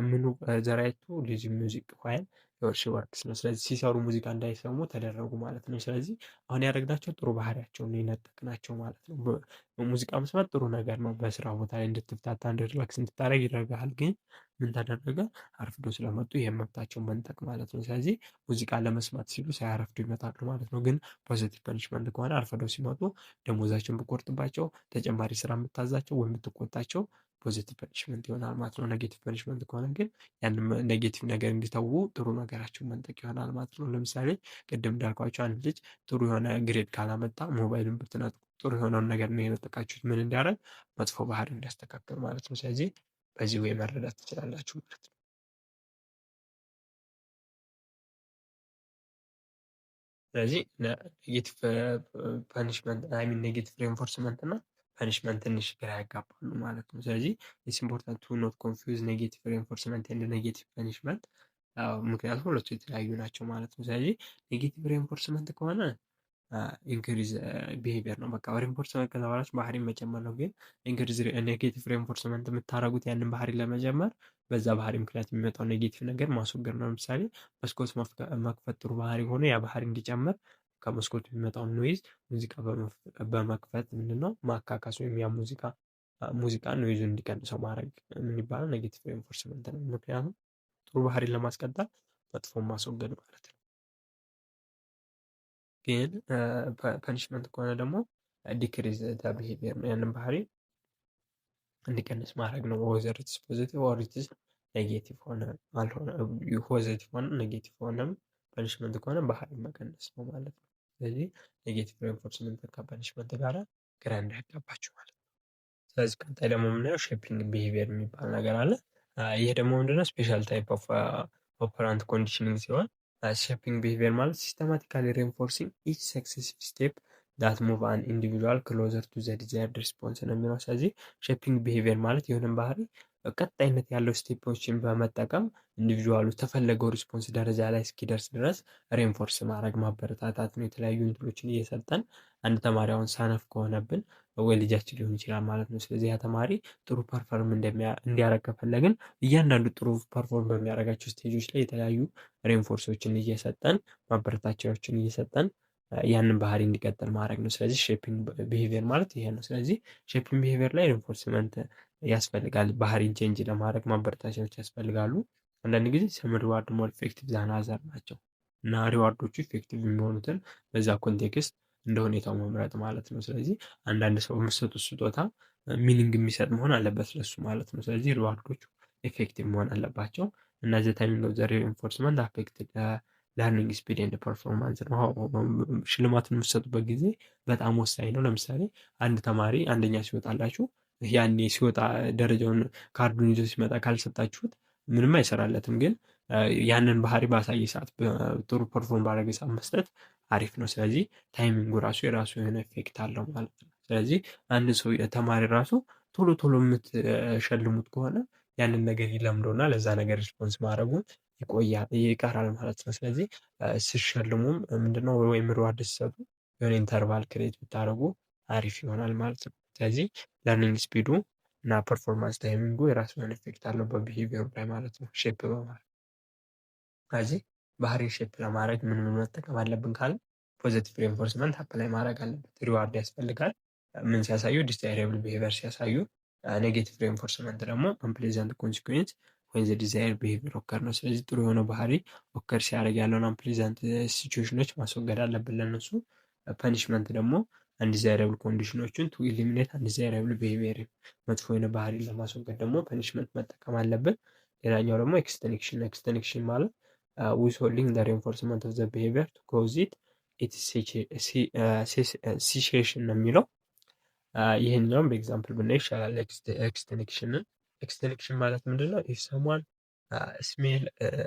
ምኑ ዘ ራይት ቱ ሊስን ሚውዚክ ዋይል ሂ ኦር ሺ ወርክስ ነው። ስለዚህ ሲሰሩ ሙዚቃ እንዳይሰሙ ተደረጉ ማለት ነው። ስለዚህ አሁን ያደረግናቸው ጥሩ ባህሪያቸውን የነጠቅናቸው ማለት ነው። ሙዚቃ መስማት ጥሩ ነገር ነው። በስራ ቦታ ላይ እንድትፍታታ ሪላክስ እንድታደርግ ይደረጋል። ግን ምን ተደረገ? አርፍዶ ስለመጡ ይሄን መብታቸውን መንጠቅ ማለት ነው። ስለዚህ ሙዚቃ ለመስማት ሲሉ ሳያረፍዱ ይመጣሉ ማለት ነው። ግን ፖዚቲቭ ፐኒሽመንት ከሆነ አርፍደው ሲመጡ ደሞዛቸውን ብቆርጥባቸው፣ ተጨማሪ ስራ የምታዛቸው ወይም የምትቆጣቸው ፖዚቲቭ ፐኒሽመንት ይሆናል ማለት ነው። ኔጌቲቭ ፐኒሽመንት ከሆነ ግን ያንን ኔጌቲቭ ነገር እንዲተዉ ጥሩ ነገራቸውን መንጠቅ ይሆናል ማለት ነው። ለምሳሌ ቅድም እንዳልኳቸው አንድ ልጅ ጥሩ የሆነ ግሬድ ካላመጣ ሞባይልን ብትነጥቁ ጥሩ የሆነውን ነገር ነው የነጠቃችሁት፣ ምን እንዲያደርግ መጥፎ ባህሪ እንዲያስተካክል ማለት ነው። ስለዚህ በዚህ ወይ መረዳት ትችላላችሁ ማለት ነው። ስለዚህ ኔጌቲቭ ፐኒሽመንት አይ ሚን ኔጌቲቭ ሬንፎርስመንት እና ፐኒሽመንት ትንሽ ግራ ያጋባሉ ማለት ነው። ስለዚህ ኢትስ ኢምፖርታንት ቱ ኖት ኮንፊውዝ ኔጌቲቭ ሬንፎርስመንት ኤንድ ኔጌቲቭ ፐኒሽመንት፣ ምክንያቱም ሁለቱ የተለያዩ ናቸው ማለት ነው። ስለዚህ ኔጌቲቭ ሬንፎርስመንት ከሆነ ኢንክሪዝ ቢሄቪየር ነው። በቃ ሬንፎርስመንት ከተባላችሁ ባህሪ መጨመር ነው። ግን ኢንክሪዝ ኔጌቲቭ ሬንፎርስመንት የምታደርጉት ያንን ባህሪ ለመጀመር በዛ ባህሪ ምክንያት የሚመጣው ኔጌቲቭ ነገር ማስወገድ ነው። ለምሳሌ መስኮት መክፈት ጥሩ ባህሪ ሆኖ ያ ባህሪ እንዲጨምር ከመስኮት የሚመጣውን ኖይዝ ሙዚቃ በመክፈት ምንድነው ማካካስ ወይም ያ ሙዚቃ ሙዚቃ ኖይዙን እንዲቀንሰው ማድረግ ምን ይባላል? ኔጌቲቭ ሬንፎርስመንት ነው። ምክንያቱም ጥሩ ባህሪን ለማስቀጠል መጥፎን ማስወገድ ማለት ነው። ግን ፐኒሽመንት ከሆነ ደግሞ ዲክሪዝ ቢሄቪየር ነው። ያንን ባህሪ እንዲቀንስ ማድረግ ነው። ወዘር ኢትስ ፖዚቲቭ ኦር ኢትስ ኔጌቲቭ ሆነ አልሆነ ፖዚቲቭ ሆነ ኔጌቲቭ ሆነም ፐኒሽመንት ከሆነ ባህሪ መቀነስ ነው ማለት ነው። ስለዚህ ኔጌቲቭ ሬንፎርስመንት ከፐኒሽመንት ጋር ግራ እንዳያጋባችሁ ማለት ነው። ስለዚህ ቀጣይ ደግሞ የምናየው ሼፒንግ ቢሄቪየር የሚባል ነገር አለ። ይህ ደግሞ ምንድነው? ስፔሻል ታይፕ ኦፍ ኦፐራንት ኮንዲሽኒንግ ሲሆን ሼፒንግ ቢሄቪየር ማለት ሲስተማቲካሊ ሬንፎርሲንግ ኢች ሰክሴሲቭ ስቴፕ ዳት ሙቭ አን ኢንዲቪጁዋል ክሎዘር ቱ ዘ ዲዛይርድ ሪስፖንስ ነው የሚለው። ስለዚህ ሼፒንግ ቢሄቪየር ማለት የሆነን ባህሪ ቀጣይነት ያለው ስቴፖችን በመጠቀም ኢንዲቪጁዋሉ ተፈለገው ሪስፖንስ ደረጃ ላይ እስኪደርስ ድረስ ሬንፎርስ ማድረግ ማበረታታት ነው። የተለያዩ እንትሎችን እየሰጠን አንድ ተማሪ አሁን ሰነፍ ከሆነብን ወይ ልጃችን ሊሆን ይችላል ማለት ነው። ስለዚህ ያ ተማሪ ጥሩ ፐርፎርም እንዲያደርግ ከፈለግን እያንዳንዱ ጥሩ ፐርፎርም በሚያደርጋቸው ስቴጆች ላይ የተለያዩ ሬንፎርሶችን እየሰጠን ማበረታቻዎችን እየሰጠን ያንን ባህሪ እንዲቀጥል ማድረግ ነው። ስለዚህ ሼፒንግ ቢሄቪየር ማለት ይሄ ነው። ስለዚህ ሼፒንግ ቢሄቪየር ላይ ሬንፎርስመንት ያስፈልጋል። ባህሪን ቼንጅ ለማድረግ ማበረታቻዎች ያስፈልጋሉ። አንዳንድ ጊዜ ሰም ሪዋርድ ሞር ኢፌክቲቭ ዛን አዘር ናቸው እና ሪዋርዶቹ ኢፌክቲቭ የሚሆኑትን በዛ ኮንቴክስት እንደ ሁኔታው መምረጥ ማለት ነው። ስለዚህ አንዳንድ ሰው የምትሰጡት ስጦታ ሚኒንግ የሚሰጥ መሆን አለበት ለሱ ማለት ነው። ስለዚህ ሪዋርዶቹ ኤፌክቲቭ መሆን አለባቸው። እነዚህ ታይሚንግ ኦፍ ዘ ሪኢንፎርስመንት አፌክት ለርኒንግ ስፒድ ኤንድ ፐርፎርማንስ ነው። ሽልማቱን የምትሰጡበት ጊዜ በጣም ወሳኝ ነው። ለምሳሌ አንድ ተማሪ አንደኛ ሲወጣላችሁ ያኔ ሲወጣ ደረጃውን ካርዱን ይዞ ሲመጣ ካልሰጣችሁት ምንም አይሰራለትም። ግን ያንን ባህሪ ባሳየ ሰዓት ጥሩ ፐርፎርም ባደረገ ሰዓት መስጠት አሪፍ ነው። ስለዚህ ታይሚንጉ ራሱ የራሱ የሆነ ኤፌክት አለው ማለት ነው። ስለዚህ አንድ ሰው ተማሪ ራሱ ቶሎ ቶሎ የምትሸልሙት ከሆነ ያንን ነገር ይለምደውና ለዛ ነገር ሪስፖንስ ማድረጉን ይቀራል ማለት ነው። ስለዚህ ሲሸልሙም ምንድነው ወይም ሪዋርድ ሲሰጡ የሆነ ኢንተርቫል ክሬት ብታደርጉ አሪፍ ይሆናል ማለት ነው። ስለዚህ ለርኒንግ ስፒዱ እና ፐርፎርማንስ ታይሚንጉ የራሱ የሆነ ኢፌክት አለው በቢሄቪየሩ ላይ ማለት ነው። ሼፕ በማድረግ ስለዚህ ባህሪ ሼፕ ለማድረግ ምን መጠቀም አለብን ካለ ፖዚቲቭ ሬንፎርስመንት አፕላይ ማድረግ አለበት። ሪዋርድ ያስፈልጋል። ምን ሲያሳዩ? ዲዛይረብል ቢሄቪየር ሲያሳዩ። ኔጌቲቭ ሬንፎርስመንት ደግሞ አንፕሌዛንት ኮንሲኩዌንስ ወይም ዲዛይር ቢሄቪየር ኦከር ነው። ስለዚህ ጥሩ የሆነ ባህሪ ኦከር ሲያደርግ ያለውን አንፕሌዛንት ሲቹዌሽኖች ማስወገድ አለብን ለነሱ። ፐኒሽመንት ደግሞ አንዲዛይረብል ኮንዲሽኖችን ቱ ኢሊሚኔት አንዲዛይረብል ቢሄቪየር መጥፎ የሆነ ባህሪ ለማስወገድ ደግሞ ፐኒሽመንት መጠቀም አለብን። ሌላኛው ደግሞ ኤክስቴንክሽን። ኤክስቴንክሽን ማለት withholding the reinforcement of the behavior to cause its cessation ነው የሚለው። ይህኛውም በኤግዛምፕል ብናይ ይሻላል ኤክስቴንክሽንን። ኤክስቴንክሽን ማለት ምንድነው? if someone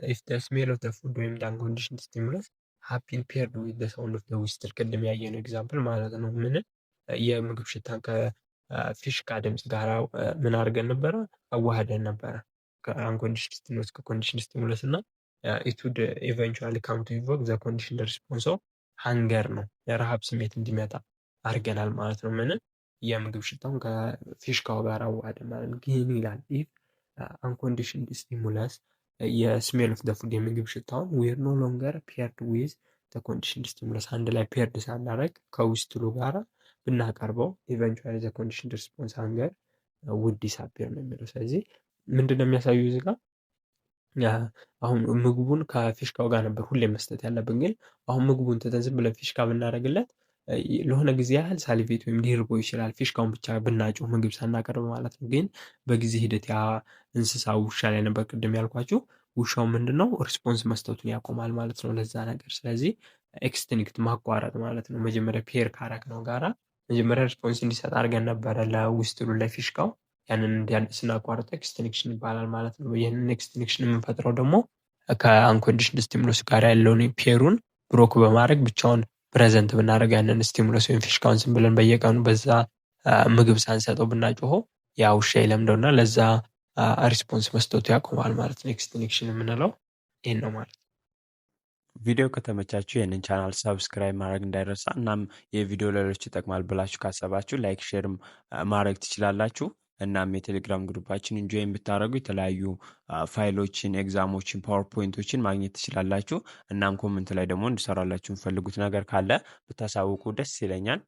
if the smell of the food ወይም the unconditioned stimulus have been paired with the sound of the whistle ቅድም ያየነው ኤግዛምፕል ማለት ነው። ምን የምግብ ሽታን ከፊሽካ ድምፅ ጋር ምን አድርገን ነበረ? አዋህደን ነበረ ከአንኮንዲሽንድ ስቲሙለስ ከኮንዲሽንድ ስቲሙለስ እና it would eventually come to evoke the conditioned response of hunger ነው። የረሃብ ስሜት እንዲመጣ አድርገናል ማለት ነው። ምን የምግብ ሽታውን ከፊሽካው ጋር አዋህደን ማለት ነው። ግን ይላል if unconditioned stimulus የስሜል ኦፍ ዘ ፉድ የምግብ ሽታውን we're no longer paired with the conditioned stimulus አንድ ላይ ፔርድ ሳናደርግ ከዊስትሉ ጋራ ብናቀርበው eventually the conditioned response hunger would disappear ነው የሚለው። ስለዚህ ምንድነው የሚያሳዩ እዚህ ጋር? አሁን ምግቡን ከፊሽካው ጋር ነበር ሁሌ መስጠት ያለብን። ግን አሁን ምግቡን ትተን ዝም ብለን ፊሽካ ብናደርግለት ለሆነ ጊዜ ያህል ሳሊቬት ወይም ሊርቦ ይችላል፣ ፊሽካውን ብቻ ብናጮህ ምግብ ሳናቀርብ ማለት ነው። ግን በጊዜ ሂደት ያ እንስሳ ውሻ ላይ ነበር ቅድም ያልኳችሁ። ውሻው ምንድነው ሪስፖንስ መስጠቱን ያቆማል ማለት ነው ለዛ ነገር። ስለዚህ ኤክስቲንክት ማቋረጥ ማለት ነው። መጀመሪያ ፔር ካረክ ነው ጋራ መጀመሪያ ሪስፖንስ እንዲሰጥ አድርገን ነበረ ለውስጥሉ ለፊሽካው። ያንን ስናቋርጠው ኤክስቲንክሽን ይባላል ማለት ነው። ይህንን ኤክስቲንክሽን የምንፈጥረው ደግሞ ከአንኮንዲሽንድ ስቲሙለስ ጋር ያለውን ፔሩን ብሮክ በማድረግ ብቻውን ፕሬዘንት ብናደርግ ያንን ስቲሙለስ ወይም ፊሽካውን ዝም ብለን በየቀኑ በዛ ምግብ ሳንሰጠው ብናጮኸው ያ ውሻ ይለምደውና ለዛ ሪስፖንስ መስጠቱ ያቆማል ማለት ነው። ኤክስቲንክሽን የምንለው ይህን ነው ማለት ነው። ቪዲዮ ከተመቻችሁ ይህንን ቻናል ሰብስክራይብ ማድረግ እንዳይረሳ። እናም የቪዲዮ ሌሎች ይጠቅማል ብላችሁ ካሰባችሁ ላይክ ሼርም ማድረግ ትችላላችሁ። እናም የቴሌግራም ግሩፓችን ኢንጆይን ብታደረጉ የተለያዩ ፋይሎችን፣ ኤግዛሞችን፣ ፓወርፖይንቶችን ማግኘት ትችላላችሁ። እናም ኮመንት ላይ ደግሞ እንድሰራላችሁ የምፈልጉት ነገር ካለ ብታሳውቁ ደስ ይለኛል።